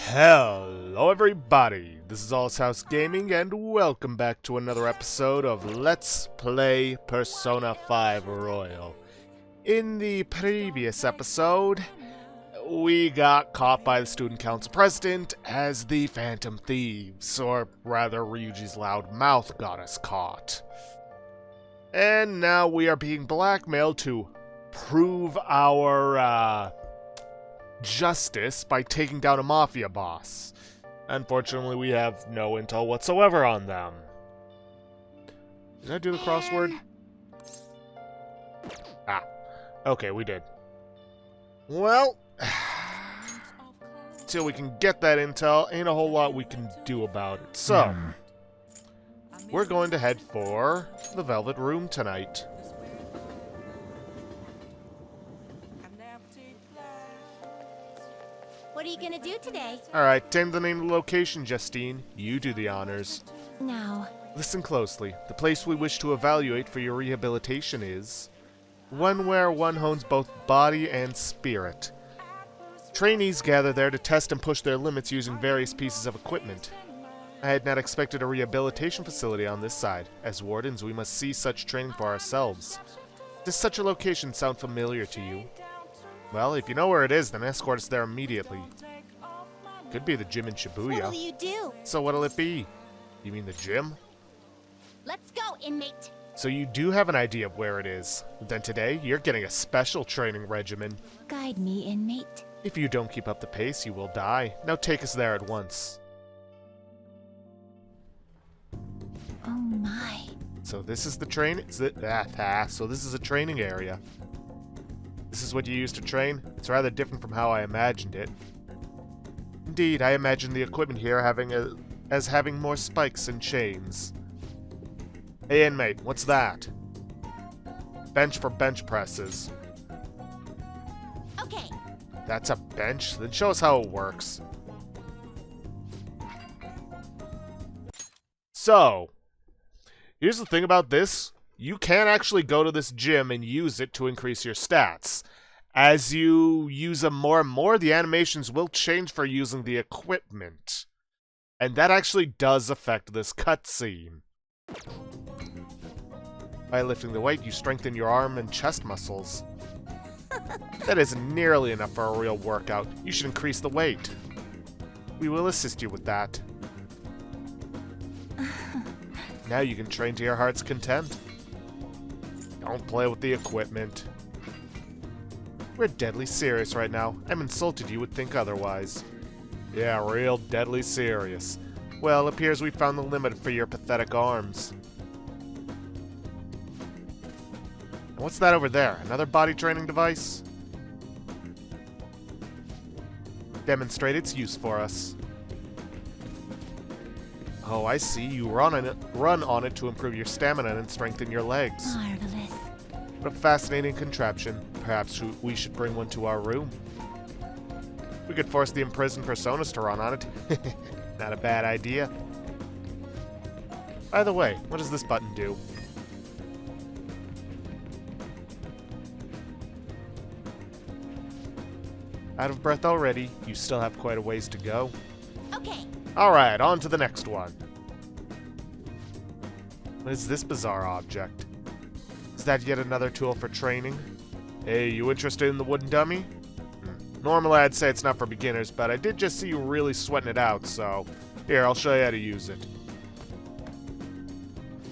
Hello everybody, this is All's House Gaming and welcome back to another episode of Let's Play Persona 5 Royal. In the previous episode, we got caught by the Student Council President as the Phantom Thieves, or rather Ryuji's loud mouth got us caught. And now we are being blackmailed to prove our, justice by taking down a mafia boss. Unfortunately, we have no intel whatsoever on them. Did I do the crossword? Ah. Okay, we did. Well, till we can get that intel, ain't a whole lot we can do about it. So, we're going to head for the Velvet Room tonight. What are you gonna do today? Alright, tell me the name of the location, Justine. You do the honors. No. Listen closely. The place we wish to evaluate for your rehabilitation is one where one hones both body and spirit. Trainees gather there to test and push their limits using various pieces of equipment. I had not expected a rehabilitation facility on this side. As wardens, we must see such training for ourselves. Does such a location sound familiar to you? Well, if you know where it is, then escort us there immediately. Could be the gym in Shibuya. What'll you do? So what'll it be? You mean the gym? Let's go, inmate. So you do have an idea of where it is. Then today, you're getting a special training regimen. Guide me, inmate. If you don't keep up the pace, you will die. Now take us there at once. Oh my. So this is the train. So this is a training area. This is what you use to train? It's rather different from how I imagined it. Indeed, I imagined the equipment here as having more spikes and chains. Hey inmate, what's that? Bench for bench presses. Okay. That's a bench? Then show us how it works. So, here's the thing about this. You can actually go to this gym and use it to increase your stats. As you use them more and more, the animations will change for using the equipment. And that actually does affect this cutscene. By lifting the weight, you strengthen your arm and chest muscles. That isn't nearly enough for a real workout. You should increase the weight. We will assist you with that. Now you can train to your heart's content. Don't play with the equipment. We're deadly serious right now. I'm insulted you would think otherwise. Yeah, real deadly serious. Well, it appears we found the limit for your pathetic arms. What's that over there? Another body training device? Demonstrate its use for us. Oh, I see. You run on it to improve your stamina and strengthen your legs. Marvelous. What a fascinating contraption. Perhaps we should bring one to our room. We could force the imprisoned personas to run on it. Not a bad idea. By the way, what does this button do? Out of breath already? You still have quite a ways to go. Okay. Alright, on to the next one. What is this bizarre object? Is that yet another tool for training? Hey, you interested in the wooden dummy? Normally I'd say it's not for beginners, but I did just see you really sweating it out, so... Here, I'll show you how to use it.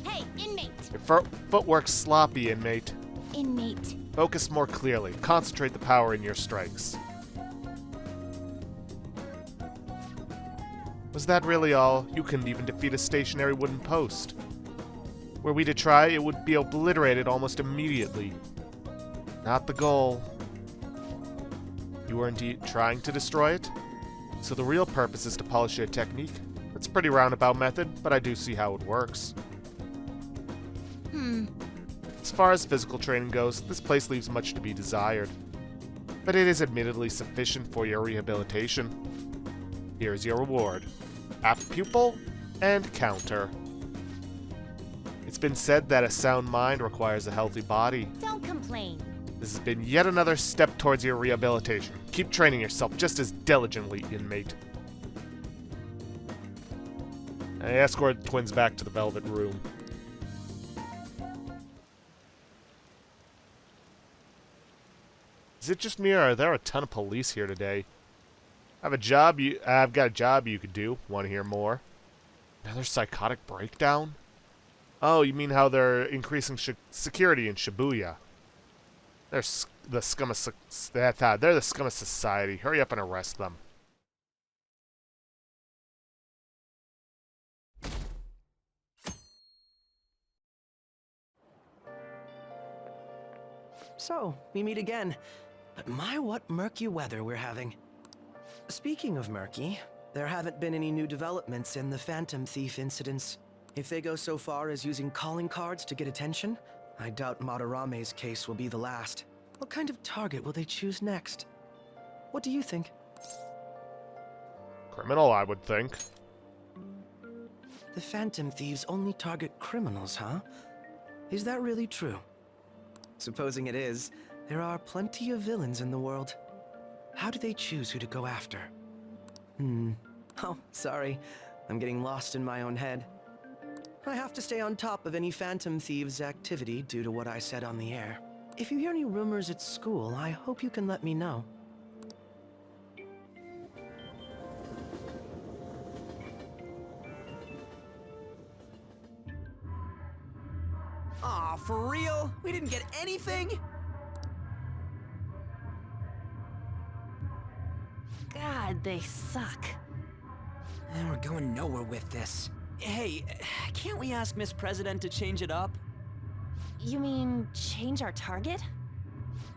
Hey, inmate. Your footwork's sloppy, inmate. Inmate. Focus more clearly. Concentrate the power in your strikes. Was that really all? You couldn't even defeat a stationary wooden post. Were we to try, it would be obliterated almost immediately. Not the goal. You were indeed trying to destroy it? So the real purpose is to polish your technique? That's a pretty roundabout method, but I do see how it works. As far as physical training goes, this place leaves much to be desired. But it is admittedly sufficient for your rehabilitation. Here's your reward. Half pupil and counter. It's been said that a sound mind requires a healthy body. Don't complain. This has been yet another step towards your rehabilitation. Keep training yourself just as diligently, inmate. I escort the twins back to the Velvet Room. Is it just me, or are there a ton of police here today? I've got a job you could do. Want to hear more? Another psychotic breakdown? Oh, you mean how they're increasing security in Shibuya? They're the scum of they're the scum of society. Hurry up and arrest them. So, we meet again. But my, what murky weather we're having. Speaking of murky, there haven't been any new developments in the Phantom Thief incidents. If they go so far as using calling cards to get attention, I doubt Madarame's case will be the last. What kind of target will they choose next? What do you think? Criminal, I would think. The Phantom Thieves only target criminals, huh? Is that really true? Supposing it is, there are plenty of villains in the world. How do they choose who to go after? Oh, sorry. I'm getting lost in my own head. I have to stay on top of any Phantom Thieves' activity due to what I said on the air. If you hear any rumors at school, I hope you can let me know. Aw, for real? We didn't get anything? God, they suck. We're going nowhere with this. Hey, can't we ask Miss President to change it up? You mean change our target?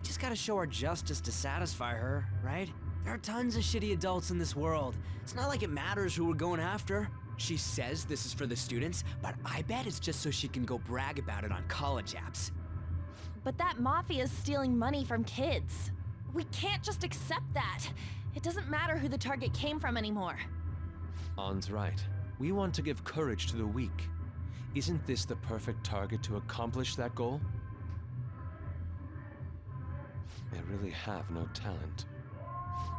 Just gotta show our justice to satisfy her, right? There are tons of shitty adults in this world. It's not like it matters who we're going after. She says this is for the students, but I bet it's just so she can go brag about it on college apps. But that mafia's stealing money from kids. We can't just accept that. It doesn't matter who the target came from anymore. An's right. We want to give courage to the weak. Isn't this the perfect target to accomplish that goal? They really have no talent.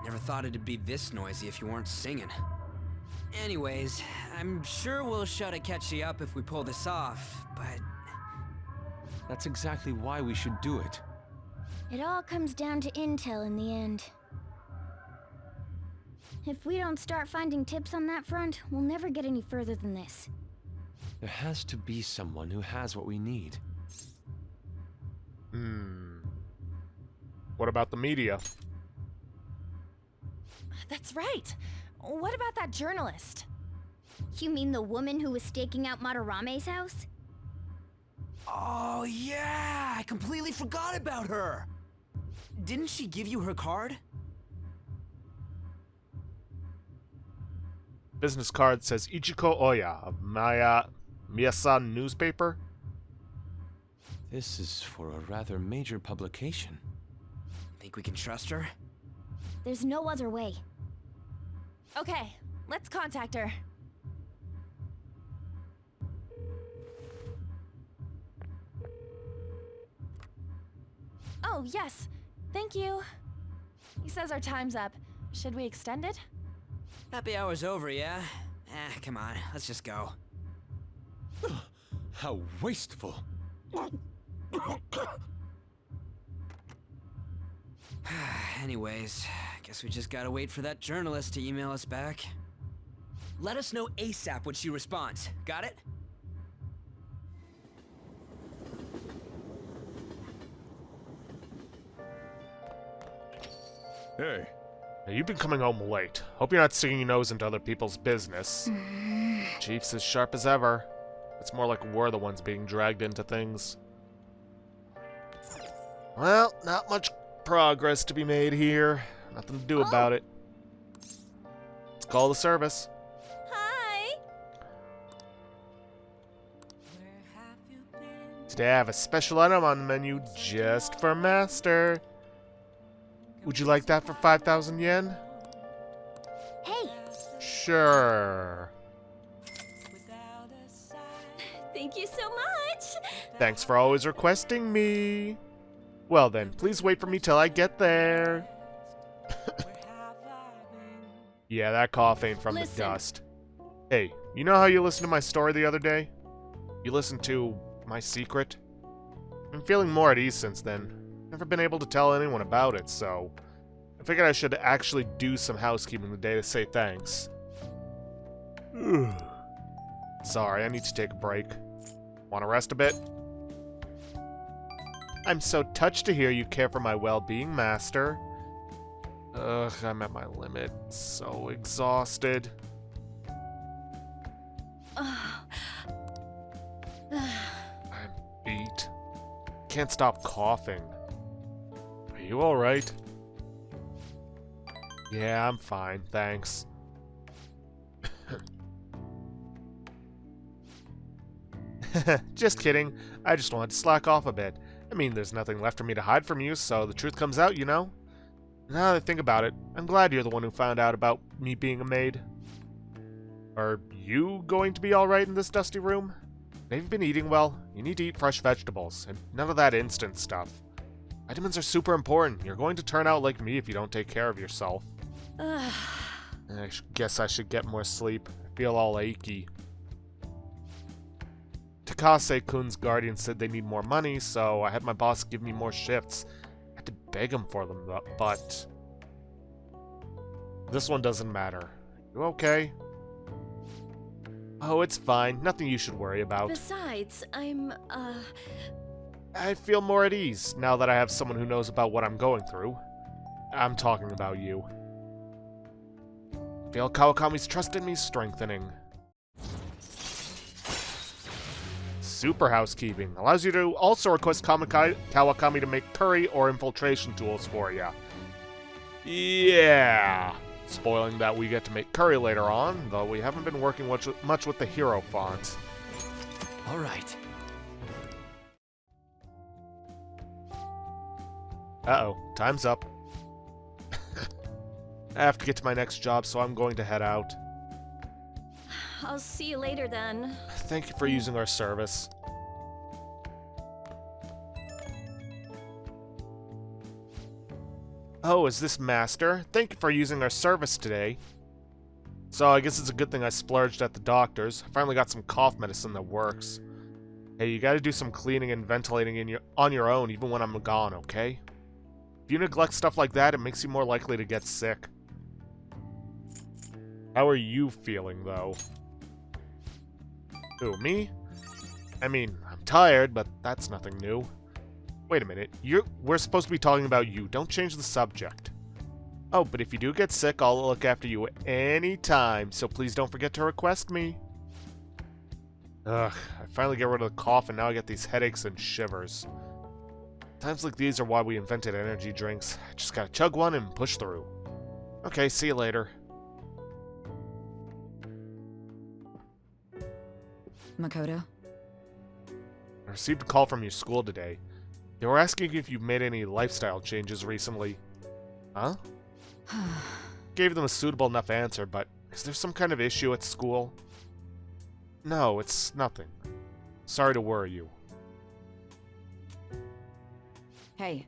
Never thought it'd be this noisy if you weren't singing. Anyways, I'm sure we'll shut Akechi up if we pull this off, but... That's exactly why we should do it. It all comes down to intel in the end. If we don't start finding tips on that front, we'll never get any further than this. There has to be someone who has what we need. What about the media? That's right. What about that journalist? You mean the woman who was staking out Madarame's house? Oh yeah, I completely forgot about her! Didn't she give you her card? Business card says Ichiko Oya of Miyasan newspaper. This is for a rather major publication. Think we can trust her? There's no other way. Okay, let's contact her. Oh, yes. Thank you. He says our time's up. Should we extend it? Happy hour's over, yeah? Come on, let's just go. How wasteful! Anyways, guess we just gotta wait for that journalist to email us back. Let us know ASAP when she responds. Got it? Hey. Hey, you've been coming home late. Hope you're not sticking your nose into other people's business. Chief's as sharp as ever. It's more like we're the ones being dragged into things. Well, not much progress to be made here. Nothing to do about it. Let's call the service. Hi! Today I have a special item on the menu just for Master. Would you like that for 5,000 yen? Hey! Sure. Thank you so much! Thanks for always requesting me. Well then, please wait for me till I get there. Yeah, that cough ain't from Listen. the dust. Hey, you know how you listened to my story the other day? You listened to my secret? I'm feeling more at ease since then. Never been able to tell anyone about it, so I figured I should actually do some housekeeping today to say thanks. Sorry, I need to take a break. Want to rest a bit? I'm so touched to hear you care for my well-being, Master. Ugh, I'm at my limit. So exhausted. I'm beat. Can't stop coughing. Are you alright? Yeah, I'm fine, thanks. Just kidding. I just wanted to slack off a bit. I mean, there's nothing left for me to hide from you, so the truth comes out, you know? Now that I think about it, I'm glad you're the one who found out about me being a maid. Are you going to be alright in this dusty room? Have you been eating well? You need to eat fresh vegetables, and none of that instant stuff. Vitamins are super important. You're going to turn out like me if you don't take care of yourself. I guess I should get more sleep. I feel all achy. Takase-kun's guardian said they need more money, so I had my boss give me more shifts. I had to beg him for them, but this one doesn't matter. You okay? Oh, it's fine. Nothing you should worry about. Besides, I feel more at ease now that I have someone who knows about what I'm going through. I'm talking about you. Feel Kawakami's trust in me strengthening. Super housekeeping allows you to also request Kawakami to make curry or infiltration tools for you. Yeah. Spoiling that we get to make curry later on, though we haven't been working much with the hero font. All right. Uh-oh, time's up. I have to get to my next job, so I'm going to head out. I'll see you later then. Thank you for using our service. Oh, is this Master? Thank you for using our service today. So I guess it's a good thing I splurged at the doctor's. I finally got some cough medicine that works. Hey, you gotta do some cleaning and ventilating on your own even when I'm gone, okay? If you neglect stuff like that, it makes you more likely to get sick. How are you feeling, though? Who, me? I mean, I'm tired, but that's nothing new. Wait a minute, we're supposed to be talking about you. Don't change the subject. Oh, but if you do get sick, I'll look after you anytime, so please don't forget to request me. Ugh, I finally get rid of the cough, and now I get these headaches and shivers. Times like these are why we invented energy drinks. I just gotta chug one and push through. Okay, see you later. Makoto? I received a call from your school today. They were asking if you've made any lifestyle changes recently. Huh? Gave them a suitable enough answer, but is there some kind of issue at school? No, it's nothing. Sorry to worry you. Hey.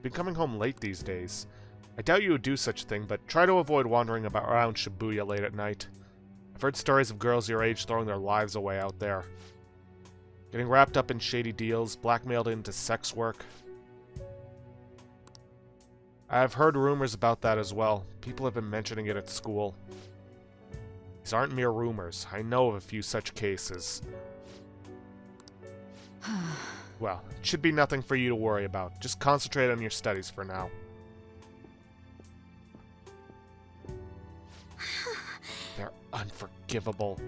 Been coming home late these days. I doubt you would do such a thing, but try to avoid wandering around Shibuya late at night. I've heard stories of girls your age throwing their lives away out there. Getting wrapped up in shady deals, blackmailed into sex work. I've heard rumors about that as well. People have been mentioning it at school. These aren't mere rumors. I know of a few such cases. Well, it should be nothing for you to worry about. Just concentrate on your studies for now. They're unforgivable.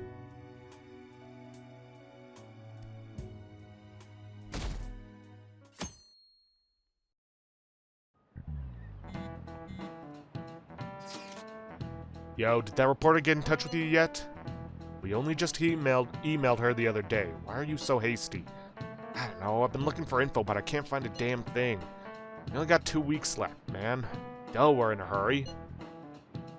Yo, did that reporter get in touch with you yet? We only just emailed her the other day. Why are you so hasty? I don't know, I've been looking for info, but I can't find a damn thing. We only got 2 weeks left, man. Duh, we're in a hurry.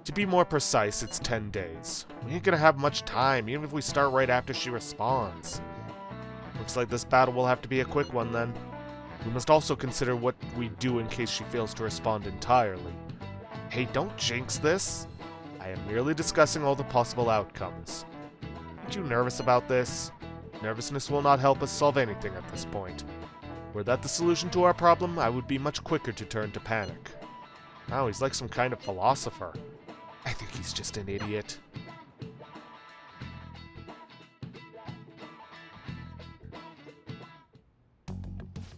To be more precise, it's 10 days. We ain't gonna have much time, even if we start right after she responds. Looks like this battle will have to be a quick one, then. We must also consider what we do in case she fails to respond entirely. Hey, don't jinx this. I am merely discussing all the possible outcomes. Aren't you nervous about this? Nervousness will not help us solve anything at this point. Were that the solution to our problem, I would be much quicker to turn to panic. Wow, he's like some kind of philosopher. I think he's just an idiot.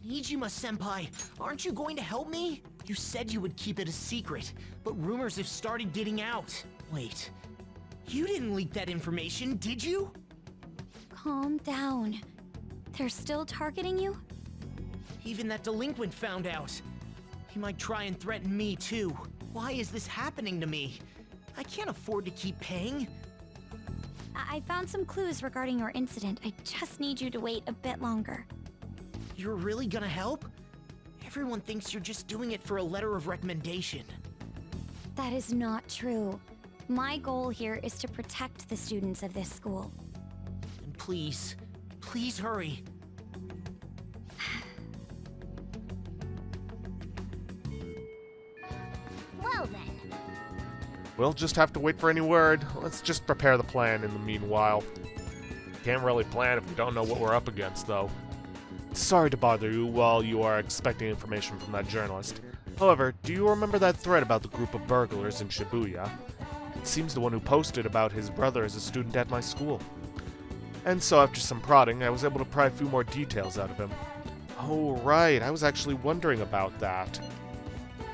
Nijima-senpai, aren't you going to help me? You said you would keep it a secret, but rumors have started getting out. Wait, you didn't leak that information, did you? Calm down. They're still targeting you? Even that delinquent found out. He might try and threaten me too. Why is this happening to me? I can't afford to keep paying. I found some clues regarding your incident. I just need you to wait a bit longer. You're really gonna help? Everyone thinks you're just doing it for a letter of recommendation. That is not true. My goal here is to protect the students of this school. And please, please hurry. Well then. We'll just have to wait for any word. Let's just prepare the plan in the meanwhile. Can't really plan if we don't know what we're up against, though. Sorry to bother you while you are expecting information from that journalist. However, do you remember that thread about the group of burglars in Shibuya? It seems the one who posted about his brother is a student at my school. And so after some prodding, I was able to pry a few more details out of him. Oh right, I was actually wondering about that.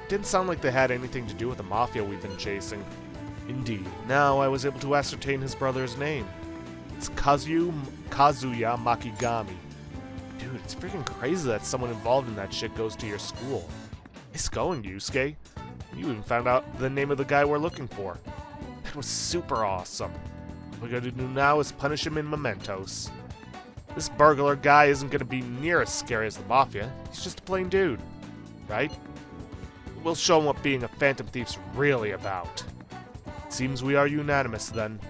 Didn't sound like they had anything to do with the mafia we've been chasing. Indeed, now I was able to ascertain his brother's name. It's Kazuya Makigami. Dude, it's freaking crazy that someone involved in that shit goes to your school. Nice going, Yusuke. You even found out the name of the guy we're looking for. That was super awesome. What we gotta do now is punish him in mementos. This burglar guy isn't gonna be near as scary as the mafia. He's just a plain dude, right? We'll show him what being a phantom thief's really about. It seems we are unanimous then.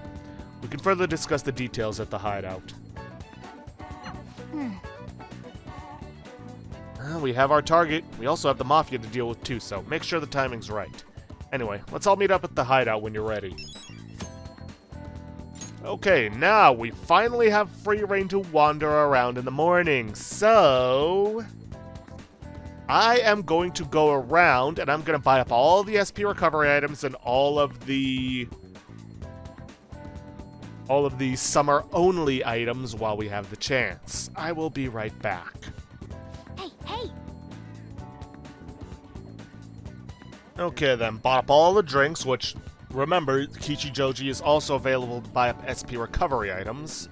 We can further discuss the details at the hideout. We have our target. We also have the mafia to deal with too, so make sure the timing's right. Anyway, let's all meet up at the hideout when you're ready. Okay, now we finally have free reign to wander around in the morning, so I am going to go around and I'm going to buy up all the SP recovery items and all of the summer-only items while we have the chance. I will be right back. Hey! Okay then, bought up all the drinks, which, remember, Kichijoji is also available to buy up SP recovery items.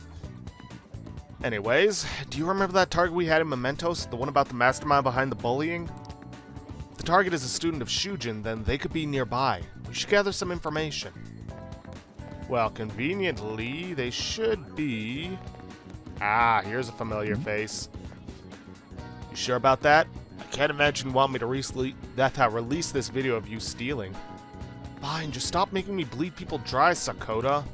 Anyways, do you remember that target we had in Mementos? The one about the mastermind behind the bullying? If the target is a student of Shujin, then they could be nearby. We should gather some information. Well, conveniently, they should be... Ah, here's a familiar face. You sure about that? I can't imagine you want me to release this video of you stealing. Fine, just stop making me bleed people dry, Sakota.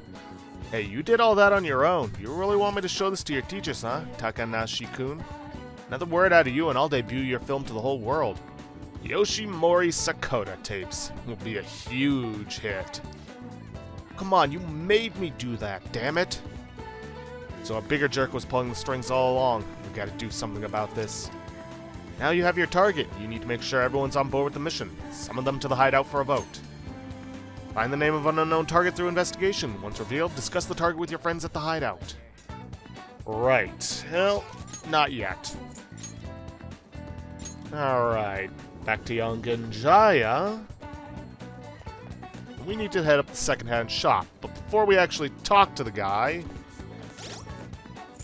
Hey, you did all that on your own. You really want me to show this to your teachers, huh, Takanashi-kun? Another word out of you and I'll debut your film to the whole world. Yoshimori Sakota tapes will be a huge hit. Come on, you made me do that, damn it. So a bigger jerk was pulling the strings all along. We gotta do something about this. Now you have your target. You need to make sure everyone's on board with the mission. Summon them to the hideout for a vote. Find the name of an unknown target through investigation. Once revealed, discuss the target with your friends at the hideout. Right. Well, not yet. Alright. Back to Yongen-Jaya. We need to head up the second-hand shop. But before we actually talk to the guy,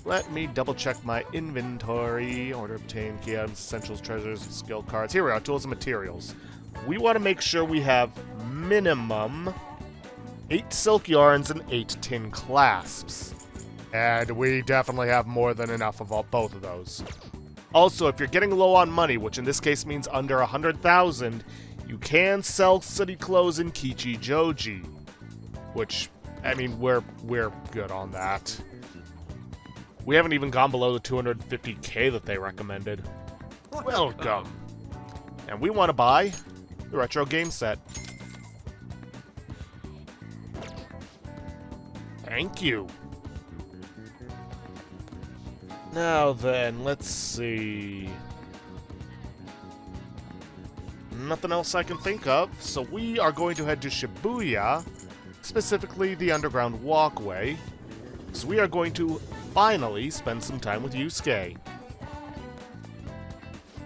let me double-check my inventory. Order obtain key items, essentials, treasures, skill cards. Here we are, tools and materials. We want to make sure we have minimum 8 silk yarns and 8 tin clasps. And we definitely have more than enough of both of those. Also, if you're getting low on money, which in this case means under 100,000, you can sell city clothes in Kichijoji. Which, I mean, we're good on that. We haven't even gone below the 250k that they recommended. Welcome. And we want to buy the retro game set. Thank you. Now then, let's see. Nothing else I can think of, so we are going to head to Shibuya, specifically the underground walkway, so we are going to finally spend some time with Yusuke.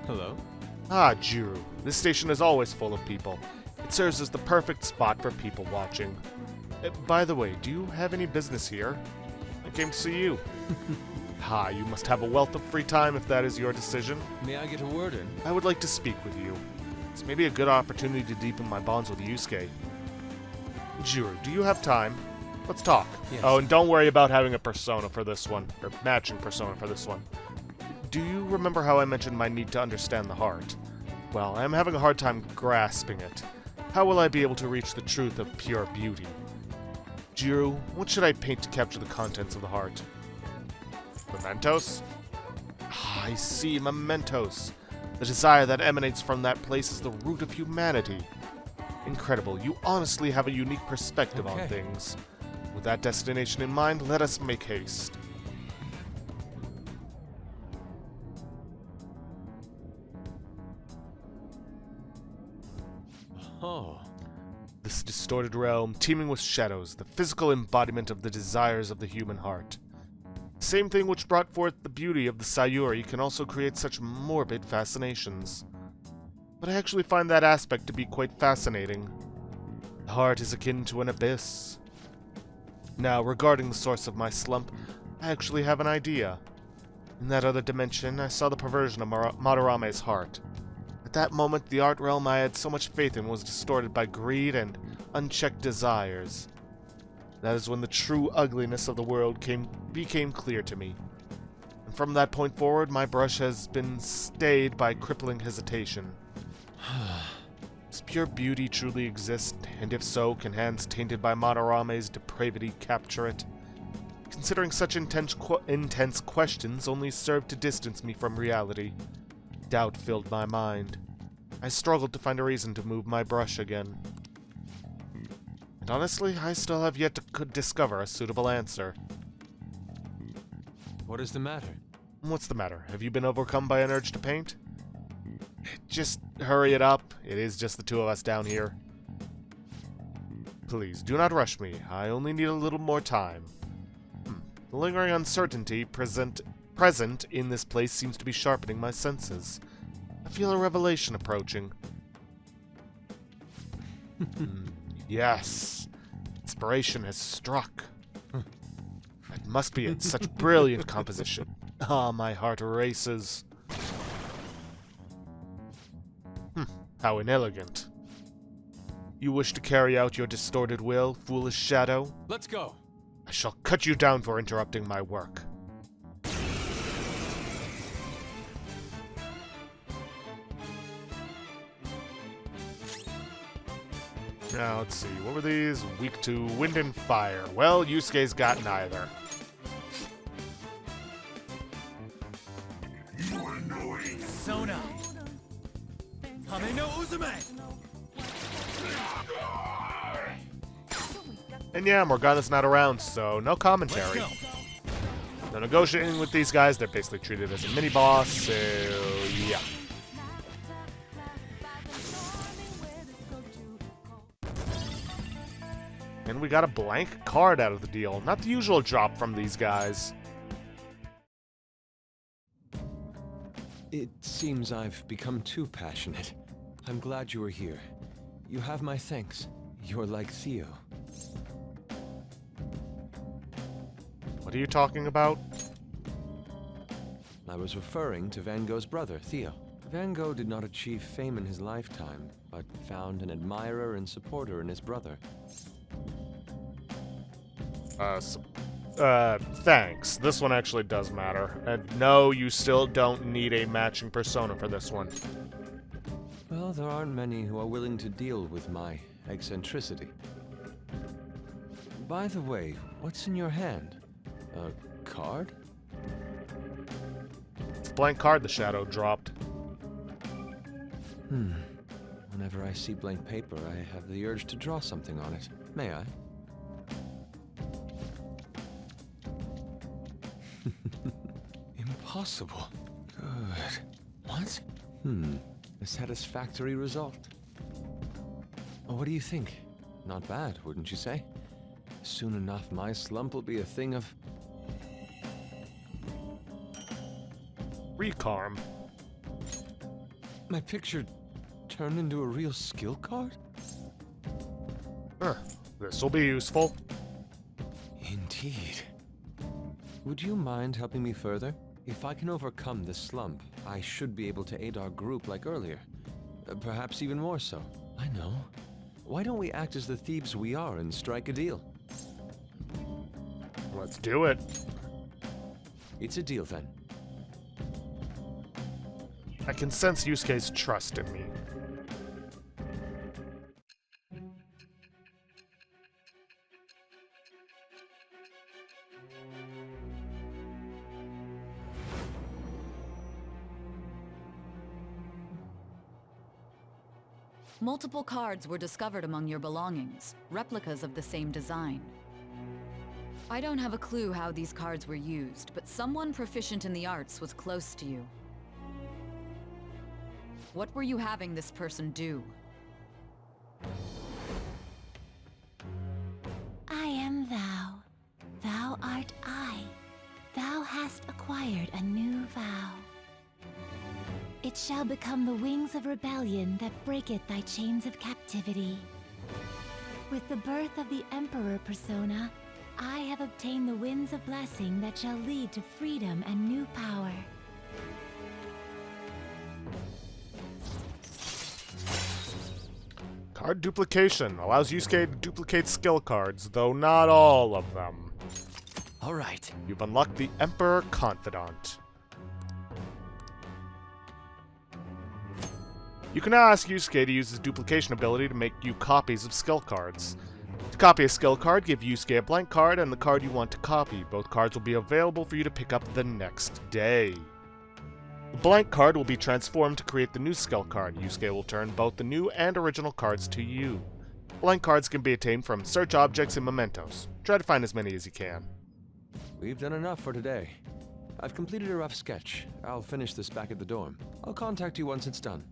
Hello? Ah, Jiro. This station is always full of people. It serves as the perfect spot for people watching. By the way, do you have any business here? I came to see you. Ha, you must have a wealth of free time if that is your decision. May I get a word in? I would like to speak with you. This may be a good opportunity to deepen my bonds with Yusuke. Jiro, do you have time? Let's talk. Yes. Oh, and don't worry about having a persona for this one, or matching persona for this one. Do you remember how I mentioned my need to understand the heart? Well, I am having a hard time grasping it. How will I be able to reach the truth of pure beauty? Jiro, what should I paint to capture the contents of the heart? Mementos? Ah, I see, mementos. The desire that emanates from that place is the root of humanity. Incredible, you honestly have a unique perspective on Okay. things. With that destination in mind, let us make haste. Oh. This distorted realm, teeming with shadows, the physical embodiment of the desires of the human heart. The same thing which brought forth the beauty of the Sayuri can also create such morbid fascinations. But I actually find that aspect to be quite fascinating. The heart is akin to an abyss. Now, regarding the source of my slump, I actually have an idea. In that other dimension, I saw the perversion of Madarame's heart. At that moment, the art realm I had so much faith in was distorted by greed and unchecked desires. That is when the true ugliness of the world became clear to me. And from that point forward, my brush has been stayed by crippling hesitation. Does pure beauty truly exist? And if so, can hands tainted by Madarame's depravity capture it? Considering such intense questions only served to distance me from reality, doubt filled my mind. I struggled to find a reason to move my brush again. And honestly, I still have yet to discover a suitable answer. What is the matter? What's the matter? Have you been overcome by an urge to paint? Just hurry it up. It is just the two of us down here. Please, do not rush me. I only need a little more time. The lingering uncertainty present in this place seems to be sharpening my senses. I feel a revelation approaching. Yes. Inspiration has struck. It must be it. Such brilliant composition. Ah, my heart races. How inelegant. You wish to carry out your distorted will, foolish shadow? Let's go. I shall cut you down for interrupting my work. Now, let's see. What were these? Weak to wind and fire. Well, Yusuke's got neither. Sona. Kame no Uzume. And yeah, Morgana's not around, so no commentary. No negotiating with these guys. They're basically treated as a mini-boss, so yeah. And we got a blank card out of the deal. Not the usual drop from these guys. It seems I've become too passionate. I'm glad you were here. You have my thanks. You're like Theo. What are you talking about? I was referring to Van Gogh's brother, Theo. Van Gogh did not achieve fame in his lifetime, but found an admirer and supporter in his brother. Thanks. This one actually does matter. And no, you still don't need a matching persona for this one. Well, there aren't many who are willing to deal with my eccentricity. By the way, what's in your hand? A card? It's a blank card the shadow dropped. Whenever I see blank paper, I have the urge to draw something on it. May I? impossible. Good. What? A satisfactory result. What do you think? Not bad, wouldn't you say? Soon enough, my slump will be a thing of... Recarm. My picture turned into a real skill card? This'll be useful. Indeed. Would you mind helping me further? If I can overcome this slump, I should be able to aid our group like earlier. Perhaps even more so. I know. Why don't we act as the thieves we are and strike a deal? Let's do it. It's a deal then. I can sense Yusuke's trust in me. Multiple cards were discovered among your belongings, replicas of the same design. I don't have a clue how these cards were used, but someone proficient in the arts was close to you. What were you having this person do? I am thou. Thou art I. Thou hast acquired a new vow. It shall become the wings of rebellion that breaketh thy chains of captivity. With the birth of the Emperor persona, I have obtained the winds of blessing that shall lead to freedom and new power. Card duplication allows Yusuke to duplicate skill cards, though not all of them. All right. You've unlocked the Emperor Confidant. You can now ask Yusuke to use his duplication ability to make you copies of skill cards. To copy a skill card, give Yusuke a blank card and the card you want to copy. Both cards will be available for you to pick up the next day. The blank card will be transformed to create the new skill card. Yusuke will turn both the new and original cards to you. Blank cards can be attained from search objects and mementos. Try to find as many as you can. We've done enough for today. I've completed a rough sketch. I'll finish this back at the dorm. I'll contact you once it's done.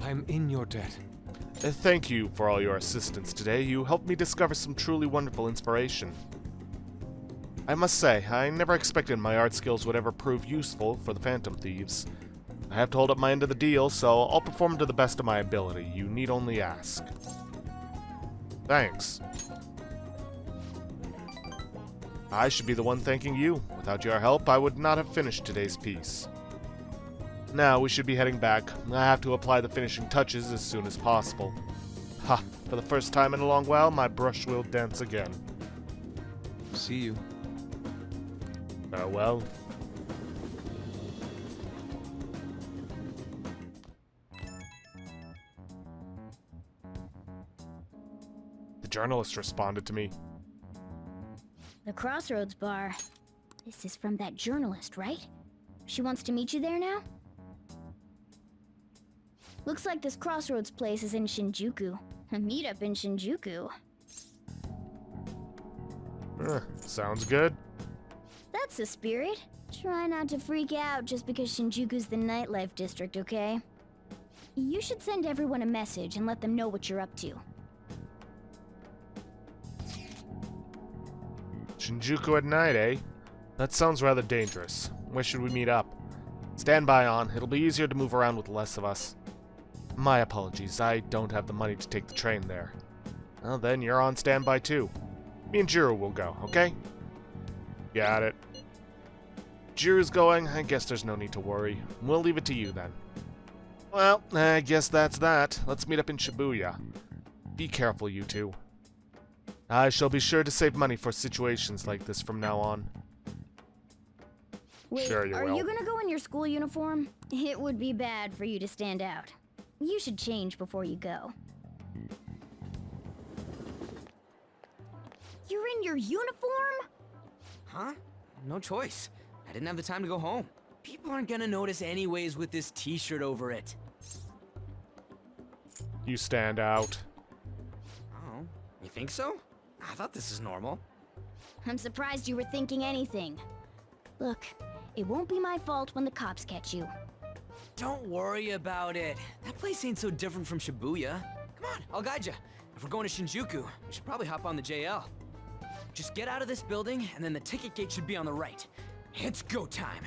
I'm in your debt. Thank you for all your assistance today. You helped me discover some truly wonderful inspiration. I must say, I never expected my art skills would ever prove useful for the Phantom Thieves. I have to hold up my end of the deal, so I'll perform to the best of my ability. You need only ask. Thanks. I should be the one thanking you. Without your help, I would not have finished today's piece. Now, we should be heading back. I have to apply the finishing touches as soon as possible. Ha! For the first time in a long while, my brush will dance again. See you. Farewell. The journalist responded to me. The Crossroads Bar. This is from that journalist, right? She wants to meet you there now? Looks like this Crossroads place is in Shinjuku. A meetup in Shinjuku. Sounds good. That's the spirit. Try not to freak out just because Shinjuku's the nightlife district, okay? You should send everyone a message and let them know what you're up to. Shinjuku at night, eh? That sounds rather dangerous. Where should we meet up? Stand by on. It'll be easier to move around with less of us. My apologies, I don't have the money to take the train there. Well, then you're on standby too. Me and Jiro will go, okay? Got it. Jiro's going, I guess there's no need to worry. We'll leave it to you then. Well, I guess that's that. Let's meet up in Shibuya. Be careful, you two. I shall be sure to save money for situations like this from now on. Wait, Sure you are will. you gonna go in your school uniform? It would be bad for you to stand out. You should change before you go. You're in your uniform? Huh? No choice. I didn't have the time to go home. People aren't gonna notice anyways with this t-shirt over it. You stand out. Oh, you think so? I thought this is normal. I'm surprised you were thinking anything. Look, it won't be my fault when the cops catch you. Don't worry about it. That place ain't so different from Shibuya. Come on, I'll guide you. If we're going to Shinjuku, we should probably hop on the JL. Just get out of this building, and then the ticket gate should be on the right. It's go time.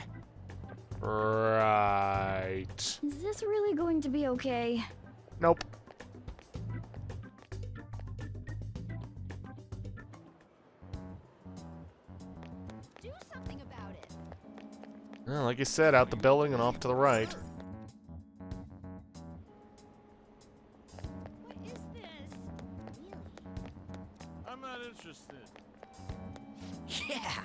Right. Is this really going to be okay? Nope. Do something about it. Well, like you said, out the building and off to the right. What is this? Really? I'm not interested. Yeah!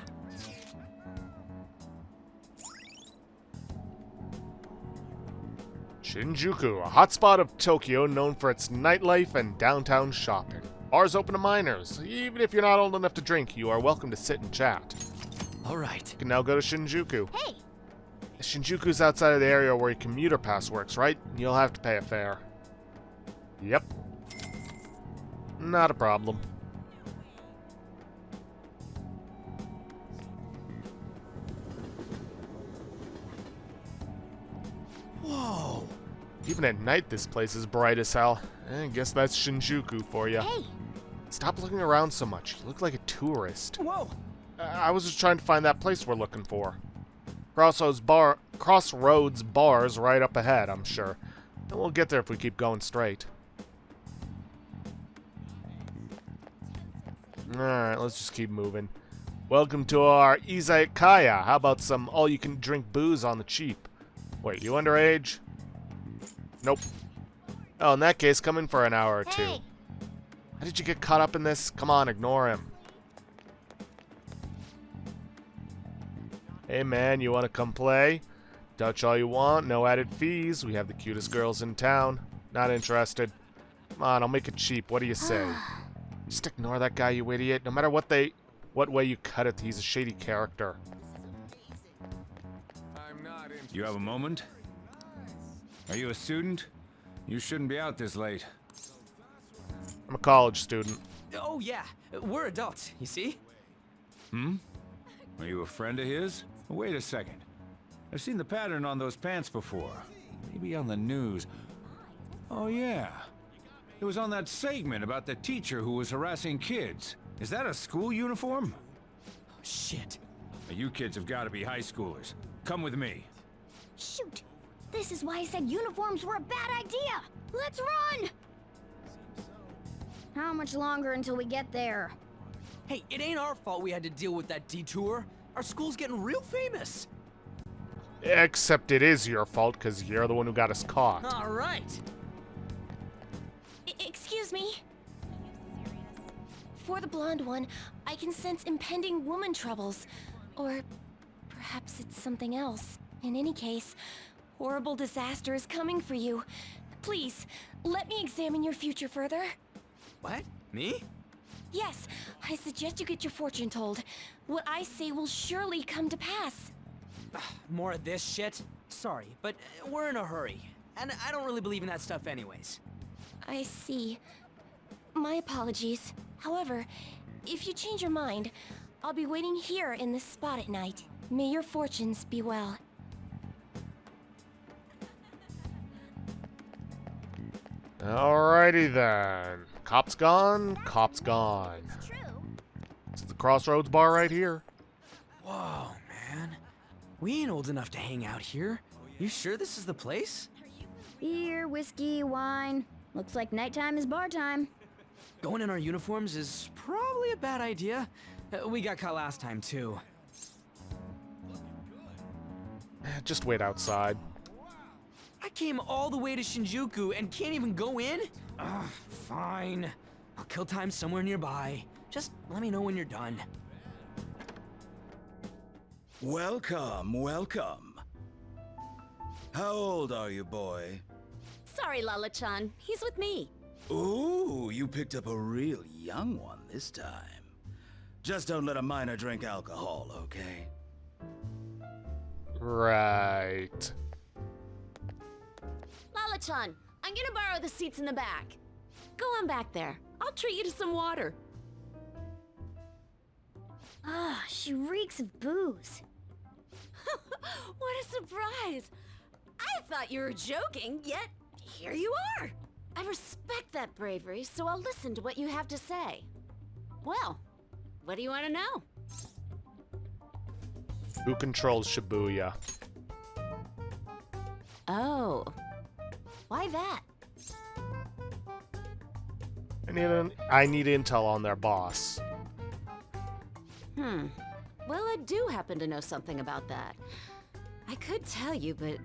Shinjuku, a hotspot of Tokyo known for its nightlife and downtown shopping. Bars open to minors. Even if you're not old enough to drink, you are welcome to sit and chat. Alright. You can now go to Shinjuku. Hey! Shinjuku's outside of the area where your commuter pass works, right? You'll have to pay a fare. Yep. Not a problem. Whoa! Even at night, this place is bright as hell. I guess that's Shinjuku for you. Hey! Stop looking around so much. You look like a tourist. Whoa! I was just trying to find that place we're looking for. Crossroads Bar's right up ahead, I'm sure. And we'll get there if we keep going straight. Alright, let's just keep moving. Welcome to our izakaya. How about some all-you-can-drink booze on the cheap? Wait, you underage? Nope. Oh, in that case, come in for an hour or two. Hey! How did you get caught up in this? Come on, ignore him. Hey man, you want to come play? Touch all you want, no added fees. We have the cutest girls in town. Not interested. Come on, I'll make it cheap. What do you say? Just ignore that guy, you idiot. No matter what way you cut it, he's a shady character. You have a moment? Are you a student? You shouldn't be out this late. I'm a college student. Oh yeah, we're adults, you see? Hmm? Are you a friend of his? Wait a second. I've seen the pattern on those pants before. Maybe on the news. Oh yeah. It was on that segment about the teacher who was harassing kids. Is that a school uniform? Oh, shit. Now, you kids have got to be high schoolers. Come with me. Shoot! This is why I said uniforms were a bad idea! Let's run! How much longer until we get there? Hey, it ain't our fault we had to deal with that detour. Our school's getting real famous. Except it is your fault, because you're the one who got us caught. All right. Excuse me? For the blonde one, I can sense impending woman troubles. Or perhaps it's something else. In any case, horrible disaster is coming for you. Please, let me examine your future further. What? Me? Yes, I suggest you get your fortune told. What I say will surely come to pass. More of this shit? Sorry, but we're in a hurry. And I don't really believe in that stuff anyways. I see. My apologies. However, if you change your mind, I'll be waiting here in this spot at night. May your fortunes be well. Alrighty then. Cop's gone, cop's gone. It's true. This is the Crossroads Bar right here. Whoa, man. We ain't old enough to hang out here. You sure this is the place? Beer, whiskey, wine. Looks like nighttime is bar time. Going in our uniforms is probably a bad idea. We got caught last time, too. Just wait outside. I came all the way to Shinjuku and can't even go in? Ugh, fine. I'll kill time somewhere nearby. Just let me know when you're done. Welcome, welcome. How old are you, boy? Sorry, Lala-chan. He's with me. Ooh, you picked up a real young one this time. Just don't let a minor drink alcohol, okay? Right. Lala-chan, I'm gonna borrow the seats in the back. Go on back there. I'll treat you to some water. Ah, she reeks of booze. What a surprise! I thought you were joking, yet here you are! I respect that bravery, so I'll listen to what you have to say. Well, what do you want to know? Who controls Shibuya? Oh. Why that? I need intel on their boss. Well, I do happen to know something about that. I could tell you, but...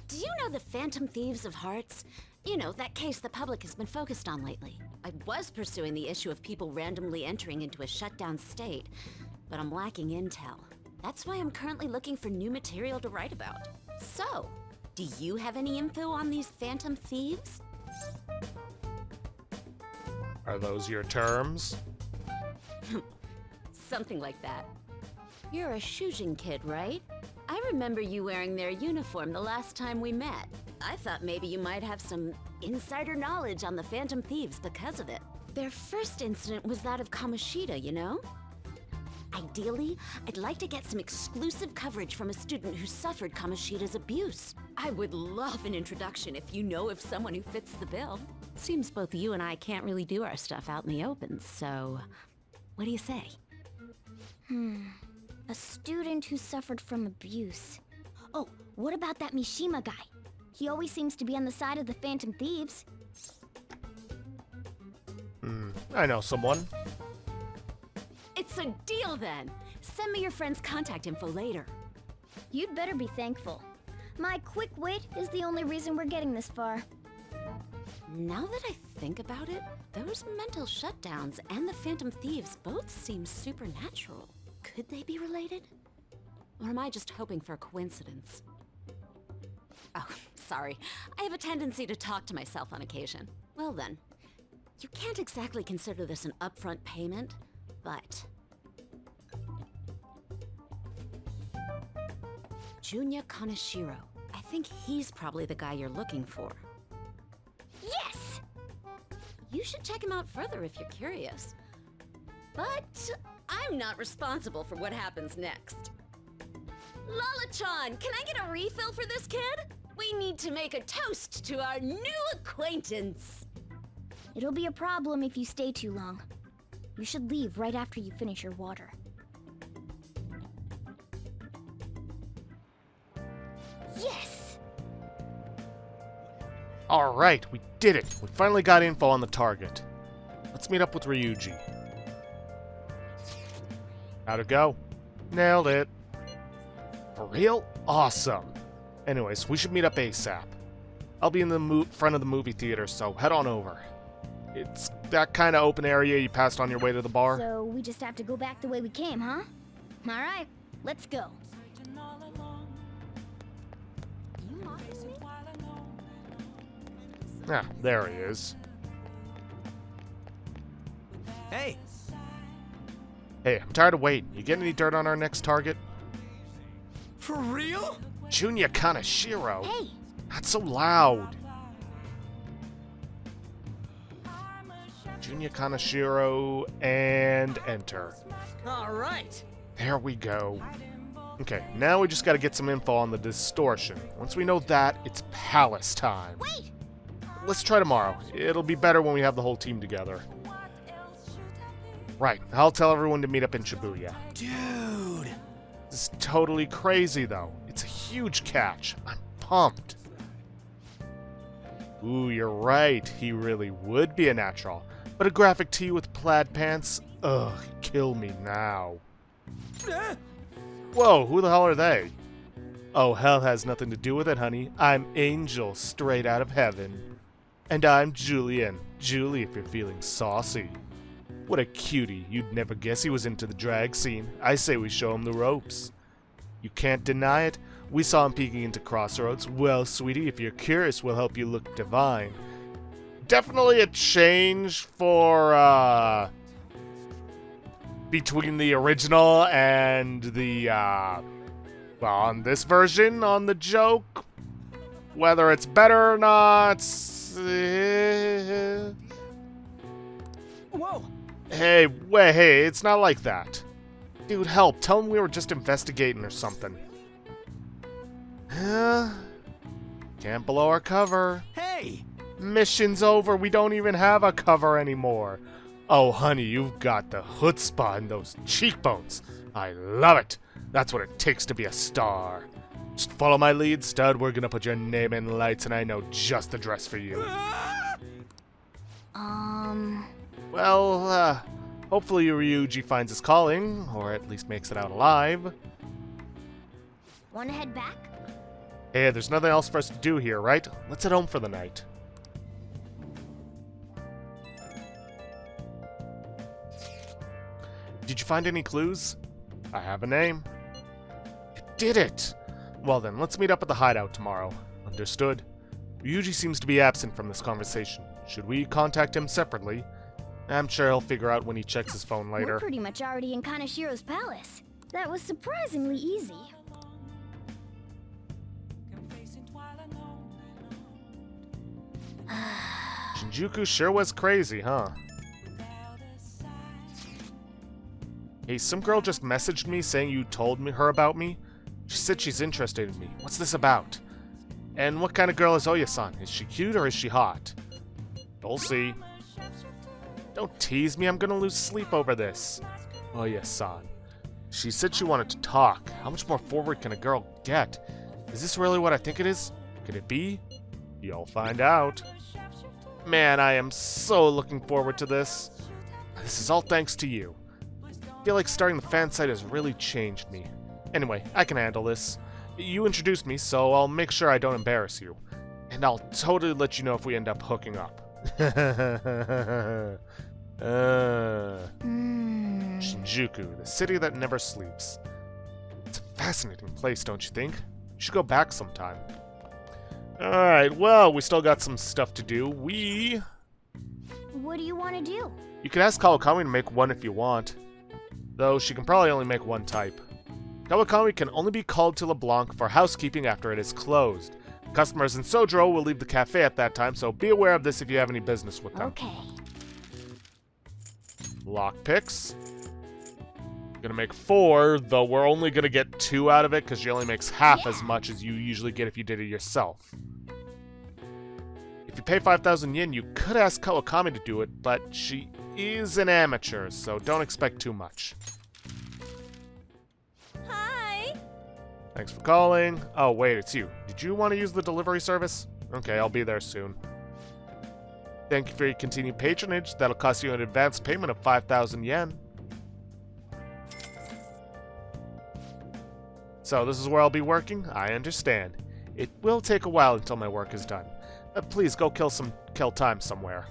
Do you know the Phantom Thieves of Hearts? You know, that case the public has been focused on lately. I was pursuing the issue of people randomly entering into a shutdown state, but I'm lacking intel. That's why I'm currently looking for new material to write about. So, do you have any info on these Phantom Thieves? Are those your terms? Something like that. You're a Shujin kid, right? I remember you wearing their uniform the last time we met. I thought maybe you might have some insider knowledge on the Phantom Thieves because of it. Their first incident was that of Kamoshida, you know? Ideally, I'd like to get some exclusive coverage from a student who suffered Kamoshida's abuse. I would love an introduction if you know of someone who fits the bill. Seems both you and I can't really do our stuff out in the open, so... what do you say? A student who suffered from abuse. Oh, what about that Mishima guy? He always seems to be on the side of the Phantom Thieves. I know someone. It's a deal then! Send me your friend's contact info later. You'd better be thankful. My quick wit is the only reason we're getting this far. Now that I think about it, those mental shutdowns and the Phantom Thieves both seem supernatural. Could they be related? Or am I just hoping for a coincidence? Oh, sorry. I have a tendency to talk to myself on occasion. Well then, you can't exactly consider this an upfront payment, but... Junya Kaneshiro. I think he's probably the guy you're looking for. Yes! You should check him out further if you're curious. But I'm not responsible for what happens next. Lala-chan, can I get a refill for this kid? We need to make a toast to our new acquaintance. It'll be a problem if you stay too long. You should leave right after you finish your water. Yes! Alright, we did it! We finally got info on the target. Let's meet up with Ryuji. How'd it go? Nailed it. For real? Awesome. Anyways, we should meet up ASAP. I'll be in the front of the movie theater, so head on over. It's that kind of open area you passed on your way to the bar. So we just have to go back the way we came, huh? Alright, let's go. Ah, there he is. Hey! Hey, I'm tired of waiting. You get any dirt on our next target? For real? Junya Kaneshiro! Hey! Not so loud! Junya Kaneshiro, and enter. Alright! There we go. Okay, now we just gotta get some info on the distortion. Once we know that, it's palace time. Wait! Let's try tomorrow. It'll be better when we have the whole team together. Right, I'll tell everyone to meet up in Shibuya. Dude! This is totally crazy, though. It's a huge catch. I'm pumped. Ooh, you're right. He really would be a natural. But a graphic tee with plaid pants? Ugh, kill me now. Whoa, who the hell are they? Oh, hell has nothing to do with it, honey. I'm Angel, straight out of heaven. And I'm Julian. Julie, if you're feeling saucy. What a cutie. You'd never guess he was into the drag scene. I say we show him the ropes. You can't deny it. We saw him peeking into Crossroads. Well, sweetie, if you're curious, we'll help you look divine. Definitely a change for, between the original and the, well, on this version, on the joke. Whether it's better or not... Whoa! Hey, wait, hey, it's not like that. Dude, help, tell him we were just investigating or something. Can't blow our cover. Hey! Mission's over, we don't even have a cover anymore. Oh, honey, you've got the chutzpah and those cheekbones. I love it. That's what it takes to be a star. Just follow my lead, stud. We're gonna put your name in lights, and I know just the dress for you. Well, hopefully Ryuji finds his calling, or at least makes it out alive. Wanna head back? Hey, there's nothing else for us to do here, right? Let's head home for the night. Did you find any clues? I have a name. You did it! Well then, let's meet up at the hideout tomorrow. Understood. Ryuji seems to be absent from this conversation. Should we contact him separately? I'm sure he'll figure out when he checks his phone later. We're pretty much already in Kanashiro's palace. That was surprisingly easy. Shinjuku sure was crazy, huh? Hey, some girl just messaged me saying you told her about me. She said she's interested in me. What's this about? And what kind of girl is Oya-san? Is she cute or is she hot? We'll see. Don't tease me, I'm gonna lose sleep over this. Oya-san. She said she wanted to talk. How much more forward can a girl get? Is this really what I think it is? Could it be? You'll find out. Man, I am so looking forward to this. This is all thanks to you. I feel like starting the fan site has really changed me. Anyway, I can handle this. You introduced me, so I'll make sure I don't embarrass you. And I'll totally let you know if we end up hooking up. Shinjuku, the city that never sleeps. It's a fascinating place, don't you think? You should go back sometime. Alright, well, we still got some stuff to do. What do you want to do? You can ask Kawakami to make one if you want. Though she can probably only make one type. Kawakami can only be called to LeBlanc for housekeeping after it is closed. Customers in Sojiro will leave the cafe at that time, so be aware of this if you have any business with them. Okay. Lockpicks. Gonna make 4, though we're only gonna get 2 out of it because she only makes half as much as you usually get if you did it yourself. If you pay 5,000 yen, you could ask Kawakami to do it, but she is an amateur, so don't expect too much. Hi! Thanks for calling. Oh, wait, it's you. Did you want to use the delivery service? Okay, I'll be there soon. Thank you for your continued patronage. That'll cost you an advance payment of 5,000 yen. So, this is where I'll be working? I understand. It will take a while until my work is done. Please go kill time somewhere.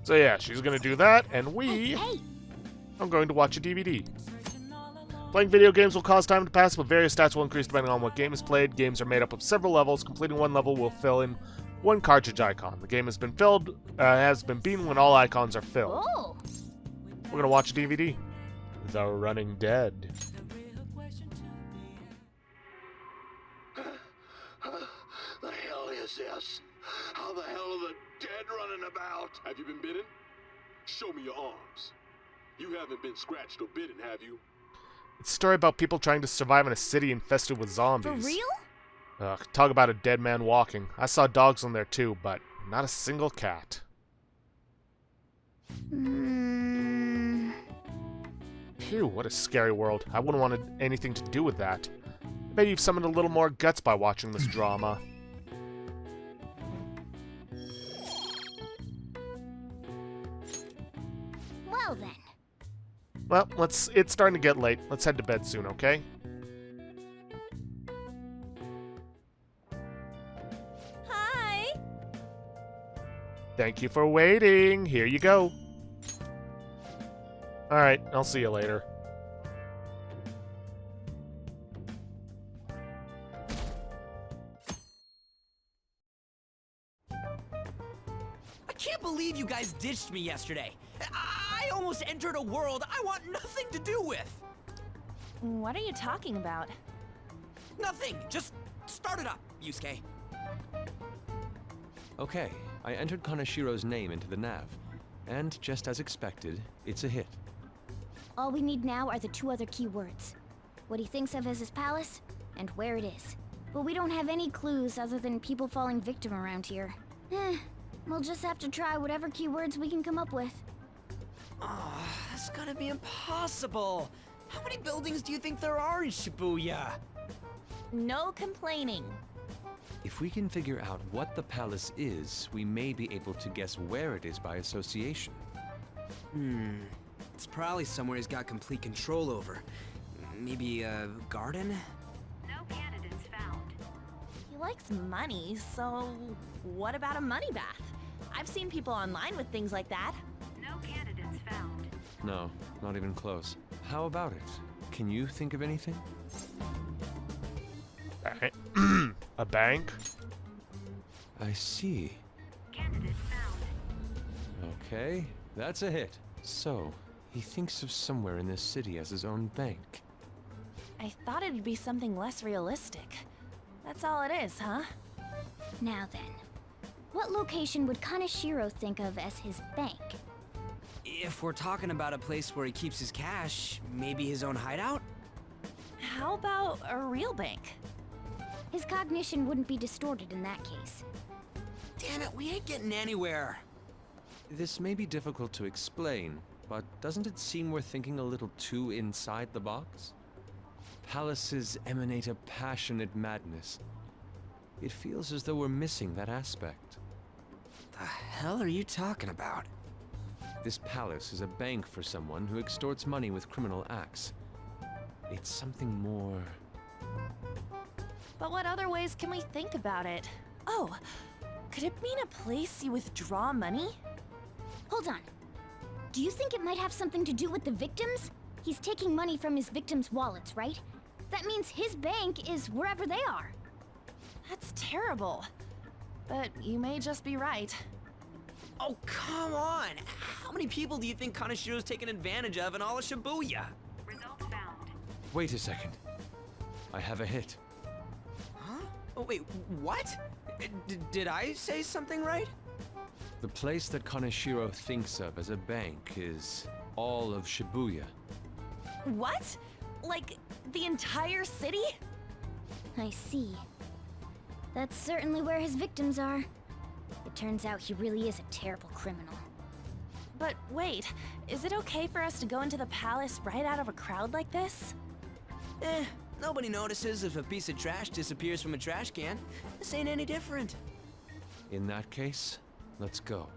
So yeah, she's gonna do that, and I'm going to watch a DVD. Playing video games will cause time to pass, but various stats will increase depending on what game is played. Games are made up of several levels. Completing one level will fill in one cartridge icon. The game has been beaten when all icons are filled. Oh. We're gonna watch a DVD. The Running Dead. The hell is this? How the hell are the dead running about? Have you been bitten? Show me your arms. You haven't been scratched or bitten, have you? It's a story about people trying to survive in a city infested with zombies. For real? Talk about a dead man walking. I saw dogs on there too, but not a single cat. Phew, what a scary world. I wouldn't want anything to do with that. I bet you've summoned a little more guts by watching this drama. Well then. Well, it's starting to get late. Let's head to bed soon, okay? Hi! Thank you for waiting. Here you go. Alright, I'll see you later. I can't believe you guys ditched me yesterday. I I almost entered a world I want nothing to do with! What are you talking about? Nothing! Just start it up, Yusuke. Okay, I entered Kanashiro's name into the nav. And just as expected, it's a hit. All we need now are the 2 other keywords. What he thinks of as his palace, and where it is. But we don't have any clues other than people falling victim around here. We'll just have to try whatever keywords we can come up with. Oh, that's gotta be impossible! How many buildings do you think there are in Shibuya? No complaining. If we can figure out what the palace is, we may be able to guess where it is by association. It's probably somewhere he's got complete control over. Maybe a garden? No candidates found. He likes money, so what about a money bath? I've seen people online with things like that. No candidates found. No, not even close. How about it? Can you think of anything? A bank? I see. Candidate found. Okay, that's a hit. So, he thinks of somewhere in this city as his own bank. I thought it'd be something less realistic. That's all it is, huh? Now then, what location would Kaneshiro think of as his bank? If we're talking about a place where he keeps his cash, maybe his own hideout? How about a real bank? His cognition wouldn't be distorted in that case. Damn it, we ain't getting anywhere. This may be difficult to explain, but doesn't it seem we're thinking a little too inside the box? Palaces emanate a passionate madness. It feels as though we're missing that aspect. The hell are you talking about? This palace is a bank for someone who extorts money with criminal acts. It's something more... But what other ways can we think about it? Oh, could it mean a place you withdraw money? Hold on. Do you think it might have something to do with the victims? He's taking money from his victims' wallets, right? That means his bank is wherever they are. That's terrible. But you may just be right. Oh, come on! How many people do you think Kaneshiro's taken advantage of in all of Shibuya? Result found. Wait a second. I have a hit. Huh? Oh, wait, what? Did I say something right? The place that Kaneshiro thinks of as a bank is all of Shibuya. What? Like, the entire city? I see. That's certainly where his victims are. It turns out he really is a terrible criminal. But wait, is it okay for us to go into the palace right out of a crowd like this? Nobody notices if a piece of trash disappears from a trash can. This ain't any different. In that case, let's go.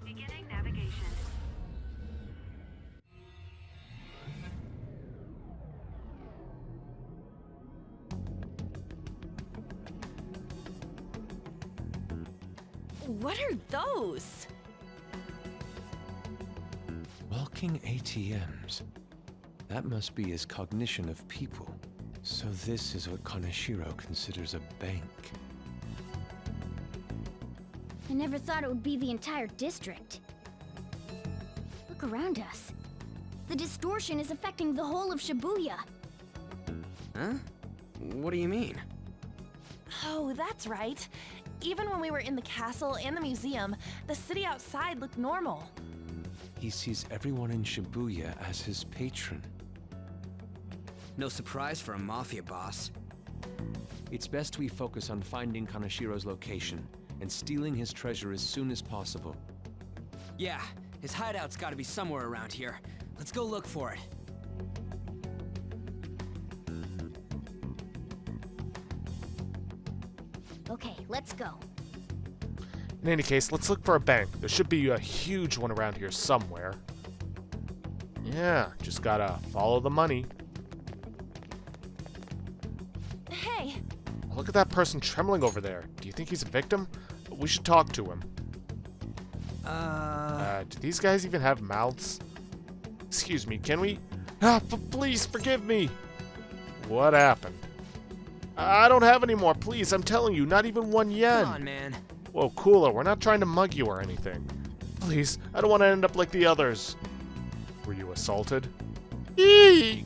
Beginning navigation. What are those? Walking ATMs. That must be his cognition of people. So this is what Kaneshiro considers a bank. I never thought it would be the entire district. Look around us. The distortion is affecting the whole of Shibuya. Huh? What do you mean? Oh, that's right. Even when we were in the castle and the museum, the city outside looked normal. He sees everyone in Shibuya as his patron. No surprise for a mafia boss. It's best we focus on finding Kaneshiro's location and stealing his treasure as soon as possible. Yeah, his hideout's gotta be somewhere around here. Let's go look for it. Okay, let's go. In any case, let's look for a bank. There should be a huge one around here somewhere. Yeah, just gotta follow the money. Hey! Look at that person trembling over there. Do you think he's a victim? We should talk to him. Do these guys even have mouths? Excuse me, can we... please, forgive me! What happened? I don't have any more, please, I'm telling you, not even 1 yen. Come on, man. Whoa, cooler, we're not trying to mug you or anything. Please, I don't want to end up like the others. Were you assaulted? Eee!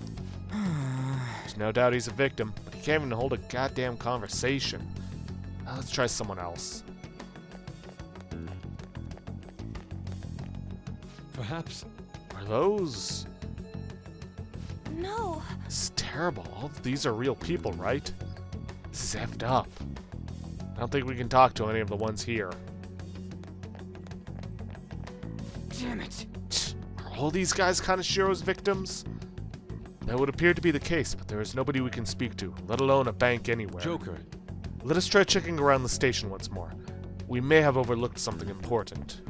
There's no doubt he's a victim, but he can't even hold a goddamn conversation. Now let's try someone else. Perhaps... Are those... No. This is terrible. All of these are real people, right? This is effed up. I don't think we can talk to any of the ones here. Damn it. Are all these guys Kanashiro's victims? That would appear to be the case, but there is nobody we can speak to, let alone a bank anywhere. Joker. Let us try checking around the station once more. We may have overlooked something important.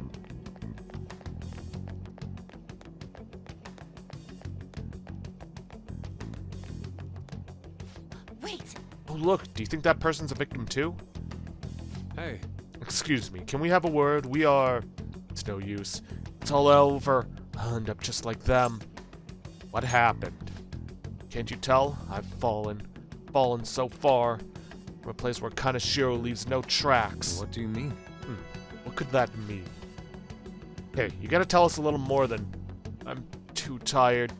Wait. Oh look, do you think that person's a victim too? Hey. Excuse me, can we have a word? We are... It's no use. It's all over. I'll end up just like them. What happened? Can't you tell? I've fallen so far. From a place where Kanashiro leaves no tracks. What do you mean? What could that mean? Hey, you gotta tell us a little more than... I'm too tired.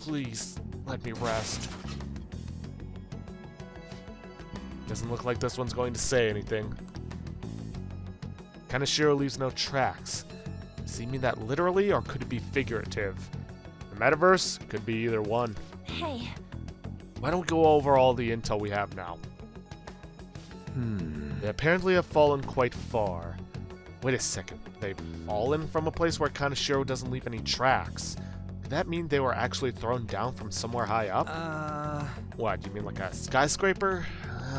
Please, let me rest. Doesn't look like this one's going to say anything. Kanashiro leaves no tracks. Does he mean that literally, or could it be figurative? The metaverse could be either one. Hey. Why don't we go over all the intel we have now? They apparently have fallen quite far. Wait a second. They've fallen from a place where Kanashiro doesn't leave any tracks. Could that mean they were actually thrown down from somewhere high up? What, you mean like a skyscraper?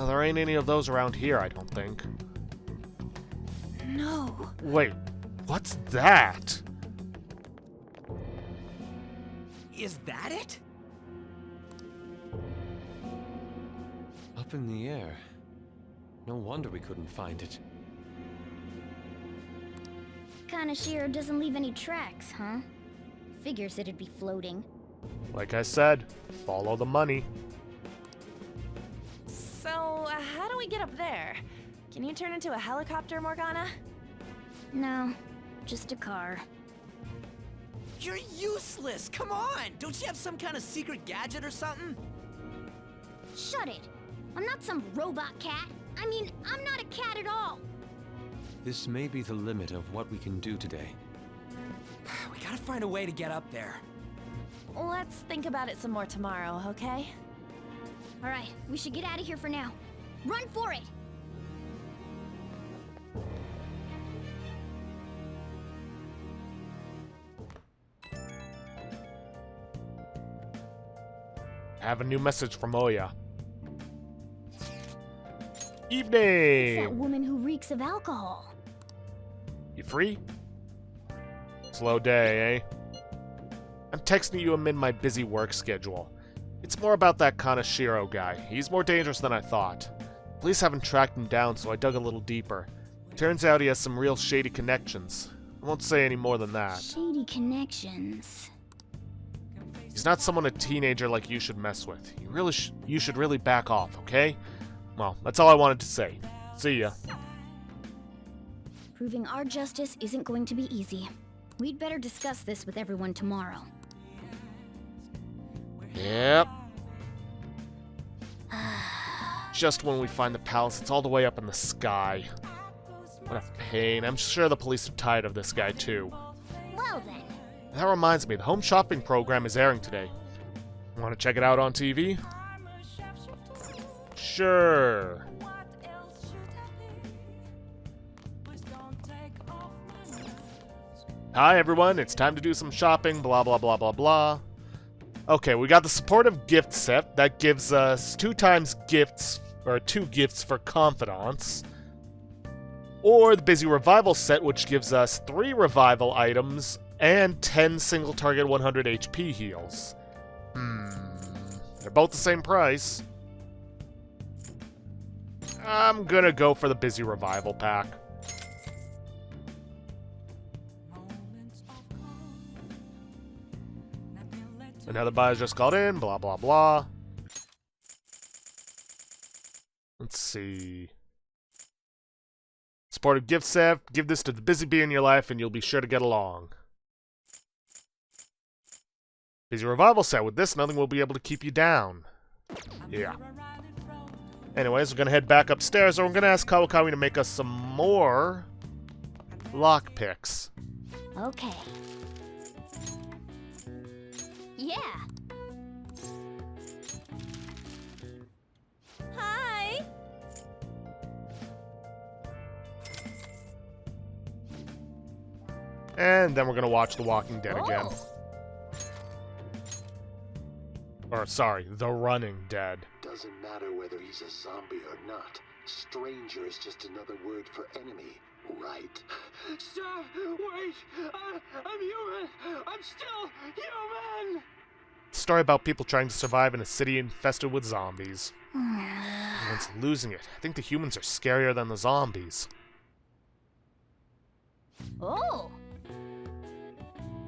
There ain't any of those around here, I don't think. No. Wait, what's that? Is that it? Up in the air. No wonder we couldn't find it. Kanashiro doesn't leave any tracks, huh? Figures it'd be floating. Like I said, follow the money. So, how do we get up there? Can you turn into a helicopter, Morgana? No, just a car. You're useless! Come on! Don't you have some kind of secret gadget or something? Shut it! I'm not some robot cat. I mean, I'm not a cat at all. This may be the limit of what we can do today. We gotta find a way to get up there. Let's think about it some more tomorrow, okay? Alright, we should get out of here for now. Run for it! I have a new message from Oya. It's Evening! that woman who reeks of alcohol. You free? Slow day, eh? I'm texting you amid my busy work schedule. It's more about that Kanashiro guy. He's more dangerous than I thought. Police haven't tracked him down, so I dug a little deeper. Turns out he has some real shady connections. I won't say any more than that. Shady connections. He's not someone a teenager like you should mess with. You should really back off, okay? Well, that's all I wanted to say. See ya. Proving our justice isn't going to be easy. We'd better discuss this with everyone tomorrow. Yep. Just when we find the palace, it's all the way up in the sky. What a pain. I'm sure the police are tired of this guy, too. Well then. That reminds me, the home shopping program is airing today. Want to check it out on TV? Sure. Hi everyone, it's time to do some shopping, blah blah blah blah blah. Okay, we got the supportive gift set. That gives us 2 gifts, or 2 gifts for confidants. Or the busy revival set, which gives us 3 revival items and 10 single target 100 HP heals. They're both the same price. I'm gonna go for the busy revival pack. Another buyer's just called in, blah blah blah. Let's see. It's supportive gift set. Give this to the busy bee in your life and you'll be sure to get along. Busy revival set. With this, nothing will be able to keep you down. Yeah. Anyways, we're gonna head back upstairs, and we're gonna ask Kawakami to make us some more lockpicks. Okay. Yeah. Hi! And then we're gonna watch The Walking Dead again. Or, sorry, The Running Dead. Doesn't matter whether he's a zombie or not. Stranger is just another word for enemy, right? Stop! Wait! I'm human! I'm still human! Story about people trying to survive in a city infested with zombies. Everyone's losing it. I think the humans are scarier than the zombies. Oh!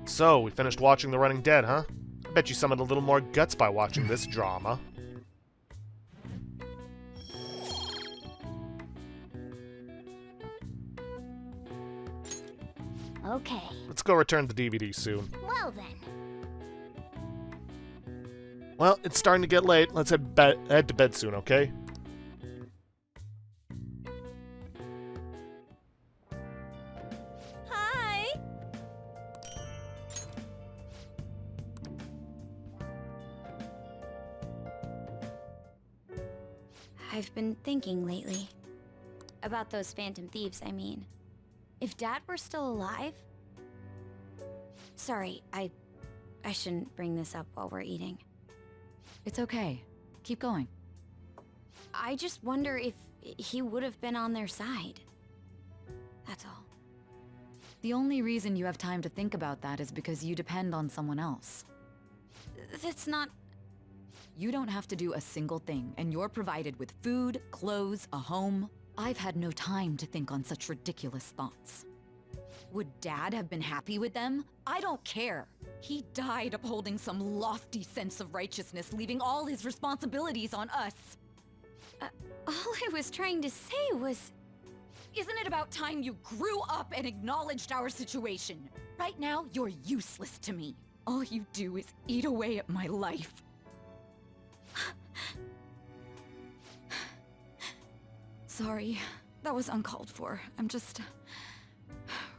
So, we finished watching The Running Dead, huh? I bet you summoned a little more guts by watching this drama. Okay. Let's go return the DVD soon. Well then. Well, it's starting to get late. Let's head to bed soon, okay? Hi! I've been thinking lately. About those phantom thieves, I mean. If Dad were still alive... Sorry, I shouldn't bring this up while we're eating. It's okay. Keep going. I just wonder if he would have been on their side. That's all. The only reason you have time to think about that is because you depend on someone else. That's not... You don't have to do a single thing, and you're provided with food, clothes, a home. I've had no time to think on such ridiculous thoughts. Would Dad have been happy with them? I don't care. He died upholding some lofty sense of righteousness, leaving all his responsibilities on us. All I was trying to say was... Isn't it about time you grew up and acknowledged our situation? Right now, you're useless to me. All you do is eat away at my life. Sorry, that was uncalled for. I'm just...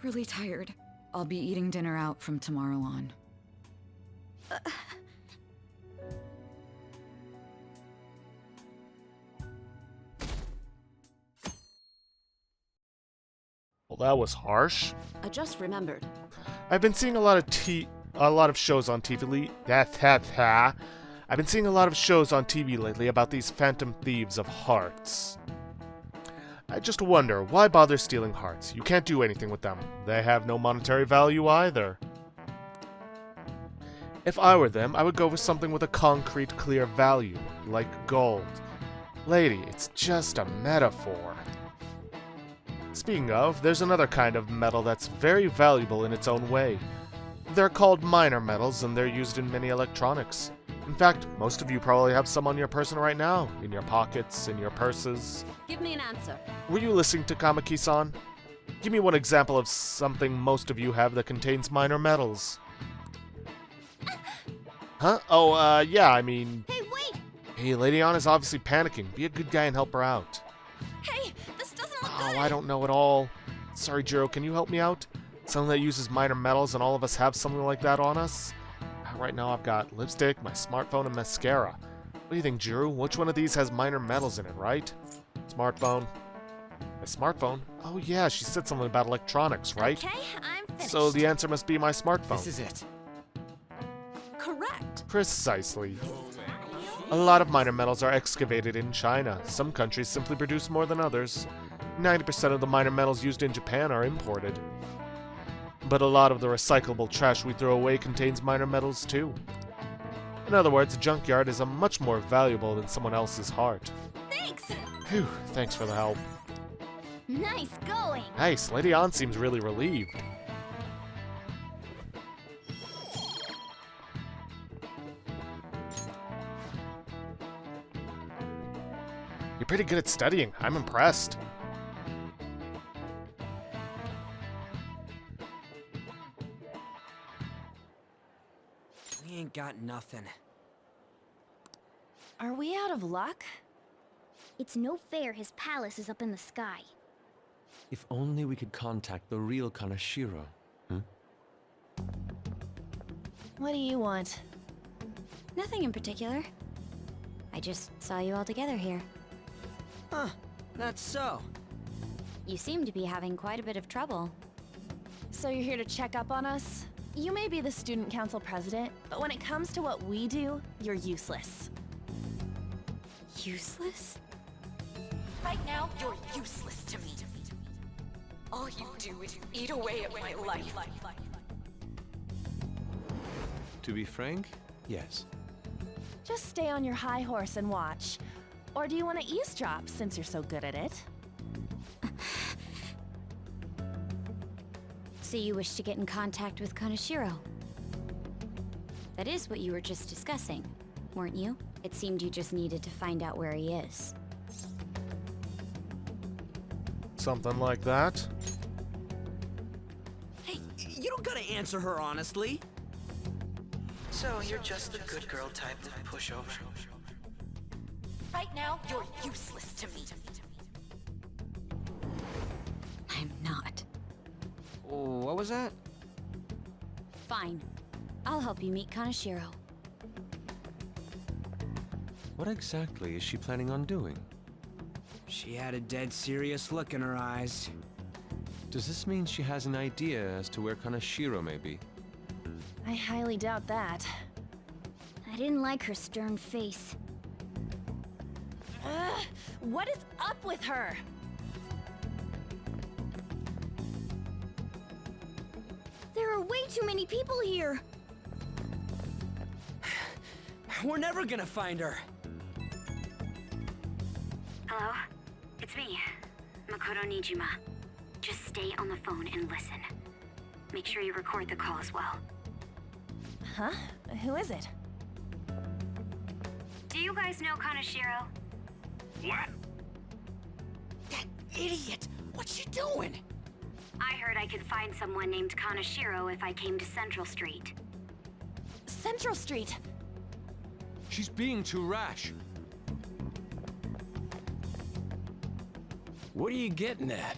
really tired. I'll be eating dinner out from tomorrow on. Well, that was harsh. I just remembered. I've been seeing a lot of shows on TV. I've been seeing a lot of shows on TV lately about these phantom thieves of hearts. I just wonder, why bother stealing hearts? You can't do anything with them. They have no monetary value either. If I were them, I would go for something with a concrete, clear value, like gold. Lady, it's just a metaphor. Speaking of, there's another kind of metal that's very valuable in its own way. They're called minor metals, and they're used in many electronics. In fact, most of you probably have some on your person right now, in your pockets, in your purses. Give me an answer. Were you listening to Kamaki-san? Give me one example of something most of you have that contains minor metals. Huh? Oh, yeah, I mean... Hey, wait! Hey, Lady Anna's obviously panicking. Be a good guy and help her out. Hey, this doesn't look Oh, good! I don't know at all. Sorry, Jiro, can you help me out? Something that uses minor metals and all of us have something like that on us? Right now I've got lipstick, my smartphone, and mascara. What do you think, Jiro? Which one of these has minor metals in it, right? Smartphone. My smartphone? Oh yeah, she said something about electronics, right? Okay, I'm finished. So the answer must be my smartphone. This is it. Correct. Precisely. A lot of minor metals are excavated in China. Some countries simply produce more than others. 90% of the minor metals used in Japan are imported. But a lot of the recyclable trash we throw away contains minor metals too. In other words, a junkyard is much more valuable than someone else's heart. Thanks! Phew, thanks for the help. Nice going! Nice, Lady Ann seems really relieved. You're pretty good at studying. I'm impressed. We ain't got nothing. Are we out of luck? It's no fair his palace is up in the sky. If only we could contact the real Kanashiro. What do you want? Nothing in particular. I just saw you all together here. Huh, that's so. You seem to be having quite a bit of trouble. So you're here to check up on us? You may be the student council president, but when it comes to what we do, you're useless. Useless? Right now, you're useless to me. All you do is eat away at my life. To be frank, yes. Just stay on your high horse and watch. Or do you want to eavesdrop since you're so good at it? So you wish to get in contact with Kanashiro? That is what you were just discussing, weren't you? It seemed you just needed to find out where he is. Something like that. Hey, you don't gotta answer her honestly. So you're just the good girl type to push over. Right now, you're useless to me. I'm not. What was that? Fine. I'll help you meet Kanashiro. What exactly is she planning on doing? She had a dead serious look in her eyes. Does this mean she has an idea as to where Kanashiro may be? I highly doubt that. I didn't like her stern face. Ugh, what is up with her? There are way too many people here. We're never gonna find her. Hello? It's me, Makoto Nijima. Just stay on the phone and listen. Make sure you record the call as well. Huh? Who is it? Do you guys know Kanashiro? What? That idiot! What's she doing? I heard I could find someone named Kanashiro if I came to Central Street. Central Street! She's being too rash. What are you getting at?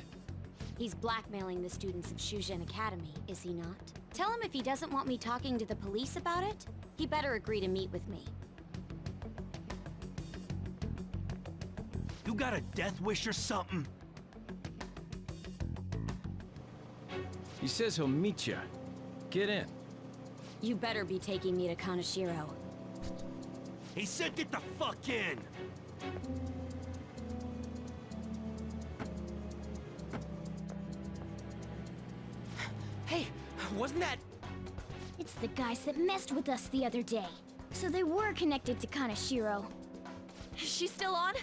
He's blackmailing the students of Shujin Academy, is he not? Tell him if he doesn't want me talking to the police about it, he better agree to meet with me. You got a death wish or something? He says he'll meet you. Get in. You better be taking me to Kanashiro. He said get the fuck in! Hey, wasn't that... It's the guys that messed with us the other day. So they were connected to Kanashiro. Is she still on?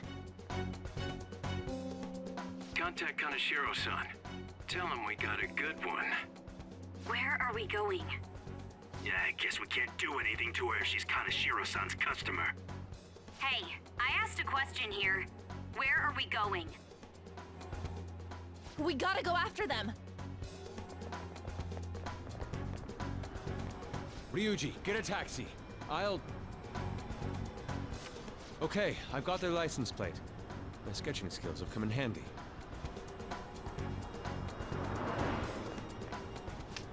Contact Kanashiro-san. Tell him we got a good one. Where are we going? Yeah, I guess we can't do anything to her if she's Kanashiro-san's customer. Hey, I asked a question here. Where are we going? We gotta go after them! Ryuji, get a taxi. Okay, I've got their license plate. My sketching skills have come in handy.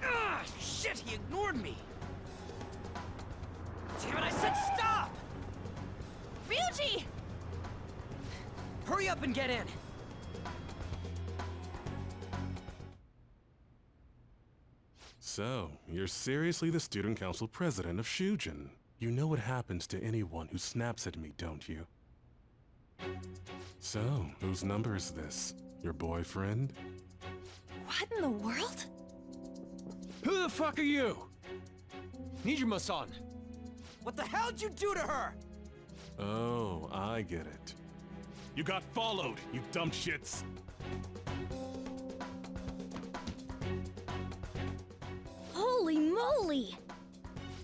Ah, shit, he ignored me! Damn it, I said stop! Ryuji! Hurry up and get in! So, you're seriously the student council president of Shujin. You know what happens to anyone who snaps at me, don't you? So, whose number is this? Your boyfriend? What in the world? Who the fuck are you? Nijima-san! What the hell'd you do to her? Oh, I get it. You got followed, you dumb shits! Holy moly!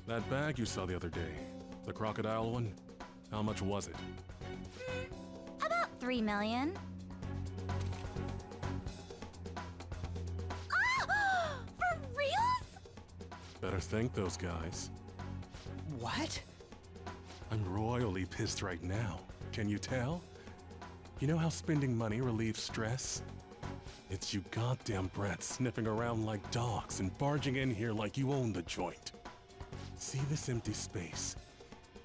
That bag you saw the other day, the crocodile one, how much was it? About 3 million. For reals? Better thank those guys. What? I'm royally pissed right now. Can you tell? You know how spending money relieves stress? It's you goddamn brats sniffing around like dogs and barging in here like you own the joint. See this empty space?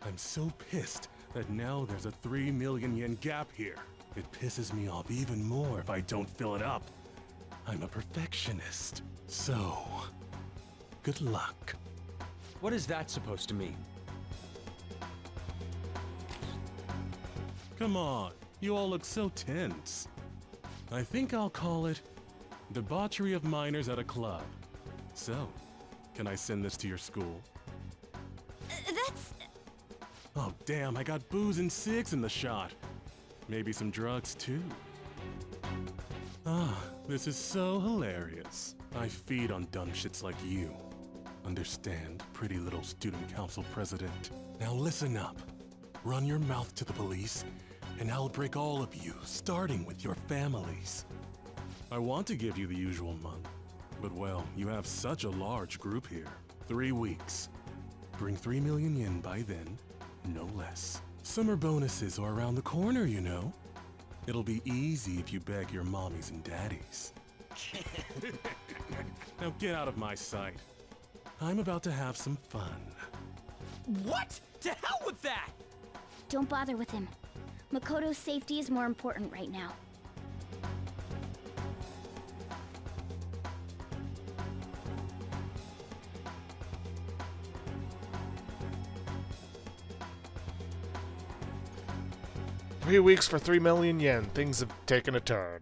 I'm so pissed that now there's a 3 million yen gap here. It pisses me off even more if I don't fill it up. I'm a perfectionist. So, good luck. What is that supposed to mean? Come on, you all look so tense. I think I'll call it debauchery of minors at a club. So, can I send this to your school? That's... Oh damn, I got booze and cigs in the shot. Maybe some drugs too. Ah, this is so hilarious. I feed on dumb shits like you. Understand, pretty little student council president? Now listen up. Run your mouth to the police, and I'll break all of you, starting with your families. I want to give you the usual month, but well, you have such a large group here. 3 weeks. Bring 3 million yen by then, no less. Summer bonuses are around the corner, you know. It'll be easy if you beg your mommies and daddies. Now get out of my sight. I'm about to have some fun. What? To hell with that! Don't bother with him. Makoto's safety is more important right now. Three weeks for 3 million yen. Things have taken a turn.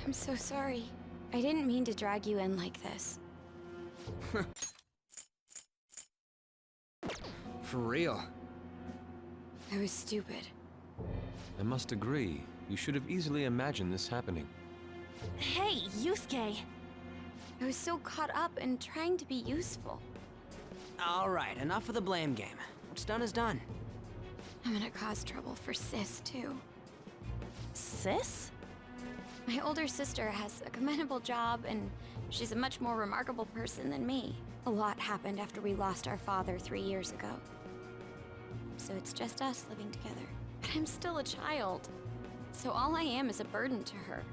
I'm so sorry. I didn't mean to drag you in like this. For real. I was stupid. I must agree. You should have easily imagined this happening. Hey, Yusuke! I was so caught up in trying to be useful. Alright, enough of the blame game. What's done is done. I'm gonna cause trouble for Sis, too. Sis? My older sister has a commendable job, and she's a much more remarkable person than me. A lot happened after we lost our father 3 years ago. So it's just us living together. But I'm still a child. So all I am is a burden to her.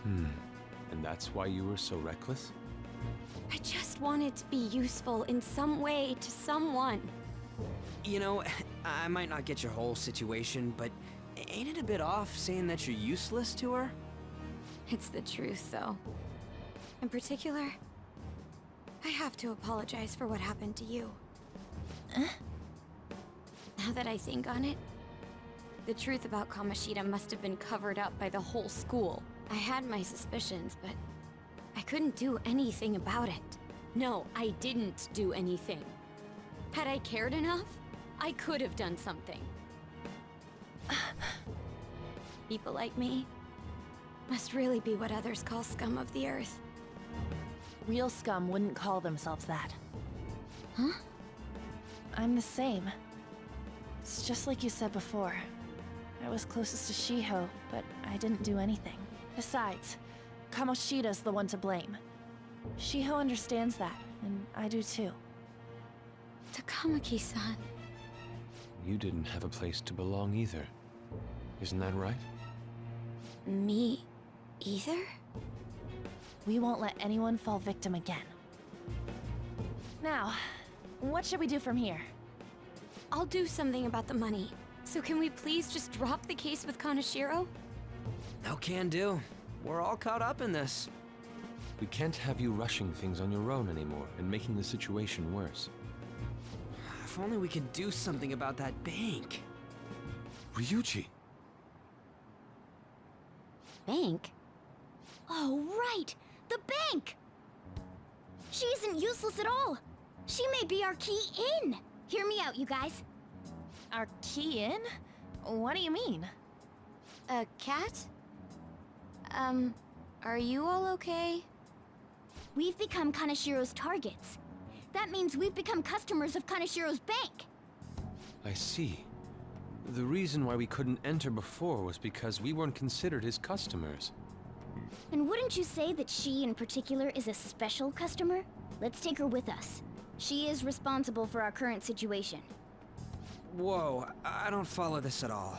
And that's why you were so reckless? I just wanted to be useful in some way to someone. You know, I might not get your whole situation, but ain't it a bit off saying that you're useless to her? It's the truth, though. In particular, I have to apologize for what happened to you. Now that I think on it, the truth about Kamoshida must have been covered up by the whole school. I had my suspicions, but I couldn't do anything about it. No, I didn't do anything. Had I cared enough, I could have done something. People like me must really be what others call scum of the earth. Real scum wouldn't call themselves that. Huh? I'm the same. It's just like you said before. I was closest to Shiho, but I didn't do anything. Besides, Kamoshida's the one to blame. Shiho understands that, and I do too. Takamaki-san. You didn't have a place to belong either. Isn't that right? Me either? We won't let anyone fall victim again. Now, what should we do from here? I'll do something about the money. So can we please just drop the case with Kaneshiro? No can do. We're all caught up in this. We can't have you rushing things on your own anymore and making the situation worse. If only we could do something about that bank. Ryuji! Bank? Oh, right! The bank! She isn't useless at all! She may be our key in! Hear me out, you guys. Our key in? What do you mean? A cat? Are you all okay? We've become Kaneshiro's targets. That means we've become customers of Kaneshiro's bank. I see. The reason why we couldn't enter before was because we weren't considered his customers. And wouldn't you say that she in particular is a special customer? Let's take her with us. She is responsible for our current situation. Whoa, I don't follow this at all.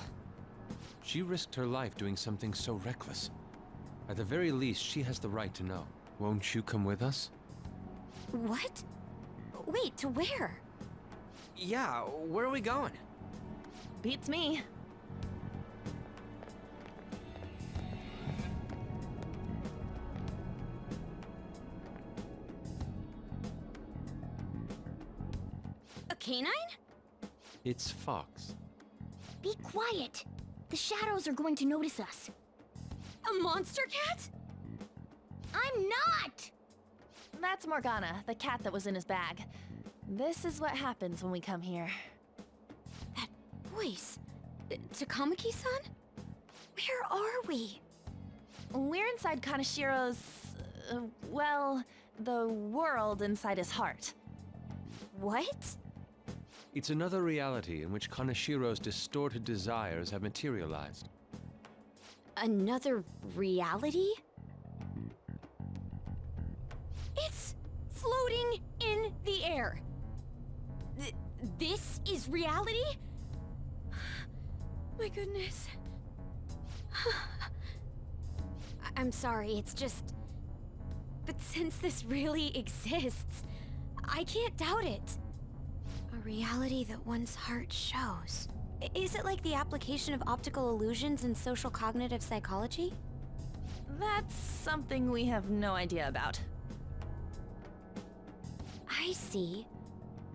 She risked her life doing something so reckless. At the very least, she has the right to know. Won't you come with us? What? Wait, to where? Yeah, where are we going? Beats me. A canine? It's Fox. Be quiet! The shadows are going to notice us. A monster cat? I'm not! That's Morgana, the cat that was in his bag. This is what happens when we come here. That voice. Takamaki-san? Where are we? We're inside Kanashiro's... well, the world inside his heart. What? It's another reality in which Kanashiro's distorted desires have materialized. Another reality? It's floating in the air. This is reality? My goodness. I'm sorry, it's just... But since this really exists, I can't doubt it. A reality that one's heart shows. Is it like the application of optical illusions in social cognitive psychology? That's something we have no idea about. I see.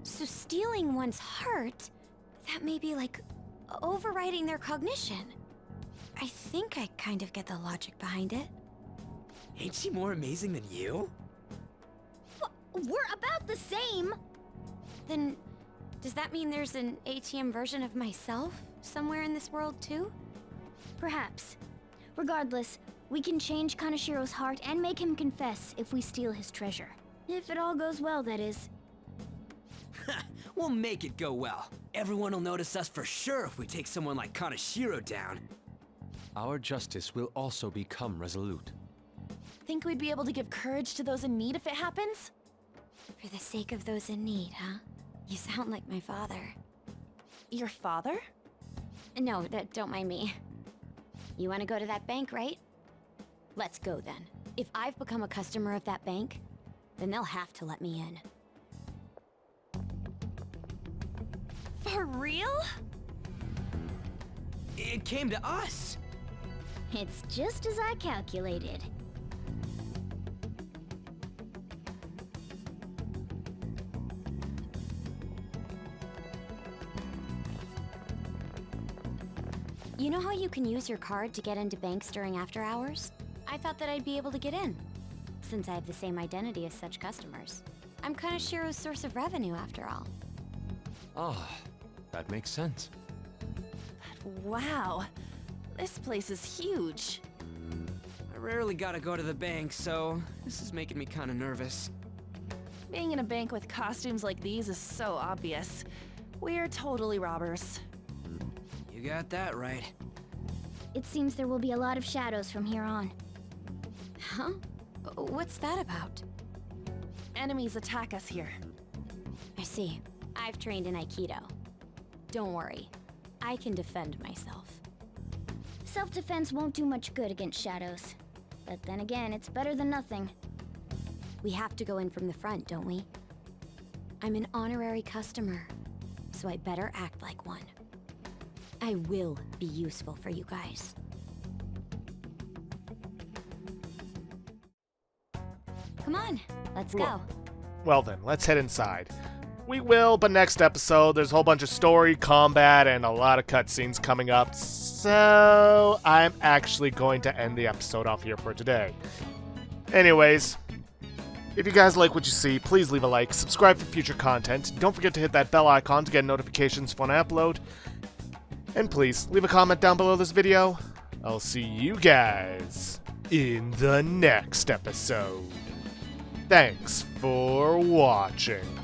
So stealing one's heart, that may be like overriding their cognition. I think I kind of get the logic behind it. Ain't she more amazing than you? We're about the same! Then, does that mean there's an ATM version of myself somewhere in this world too? Perhaps. Regardless, we can change Kanashiro's heart and make him confess if we steal his treasure. If it all goes well, that is. We'll make it go well. Everyone will notice us for sure if we take someone like Kanashiro down. Our justice will also become resolute. Think we'd be able to give courage to those in need if it happens? For the sake of those in need, huh? You sound like my father. Your father? No, don't mind me. You want to go to that bank, right? Let's go then. If I've become a customer of that bank, then they'll have to let me in. For real? It came to us. It's just as I calculated. You know how you can use your card to get into banks during after hours? I thought that I'd be able to get in, since I have the same identity as such customers. I'm Kanashiro's source of revenue, after all. Ah, that makes sense. Wow. This place is huge. I rarely gotta go to the bank, so this is making me kinda nervous. Being in a bank with costumes like these is so obvious. We're totally robbers. You got that right. It seems there will be a lot of shadows from here on. Huh? What's that about? Enemies attack us here. I see. I've trained in Aikido. Don't worry. I can defend myself. Self-defense won't do much good against shadows. But then again, it's better than nothing. We have to go in from the front, don't we? I'm an honorary customer, so I better act like one. I will be useful for you guys. Come on, let's go. Well then, let's head inside. We will, but next episode, there's a whole bunch of story, combat, and a lot of cutscenes coming up, so I'm actually going to end the episode off here for today. Anyways, if you guys like what you see, please leave a like, subscribe for future content, don't forget to hit that bell icon to get notifications when I upload, and please, leave a comment down below this video. I'll see you guys in the next episode. Thanks for watching.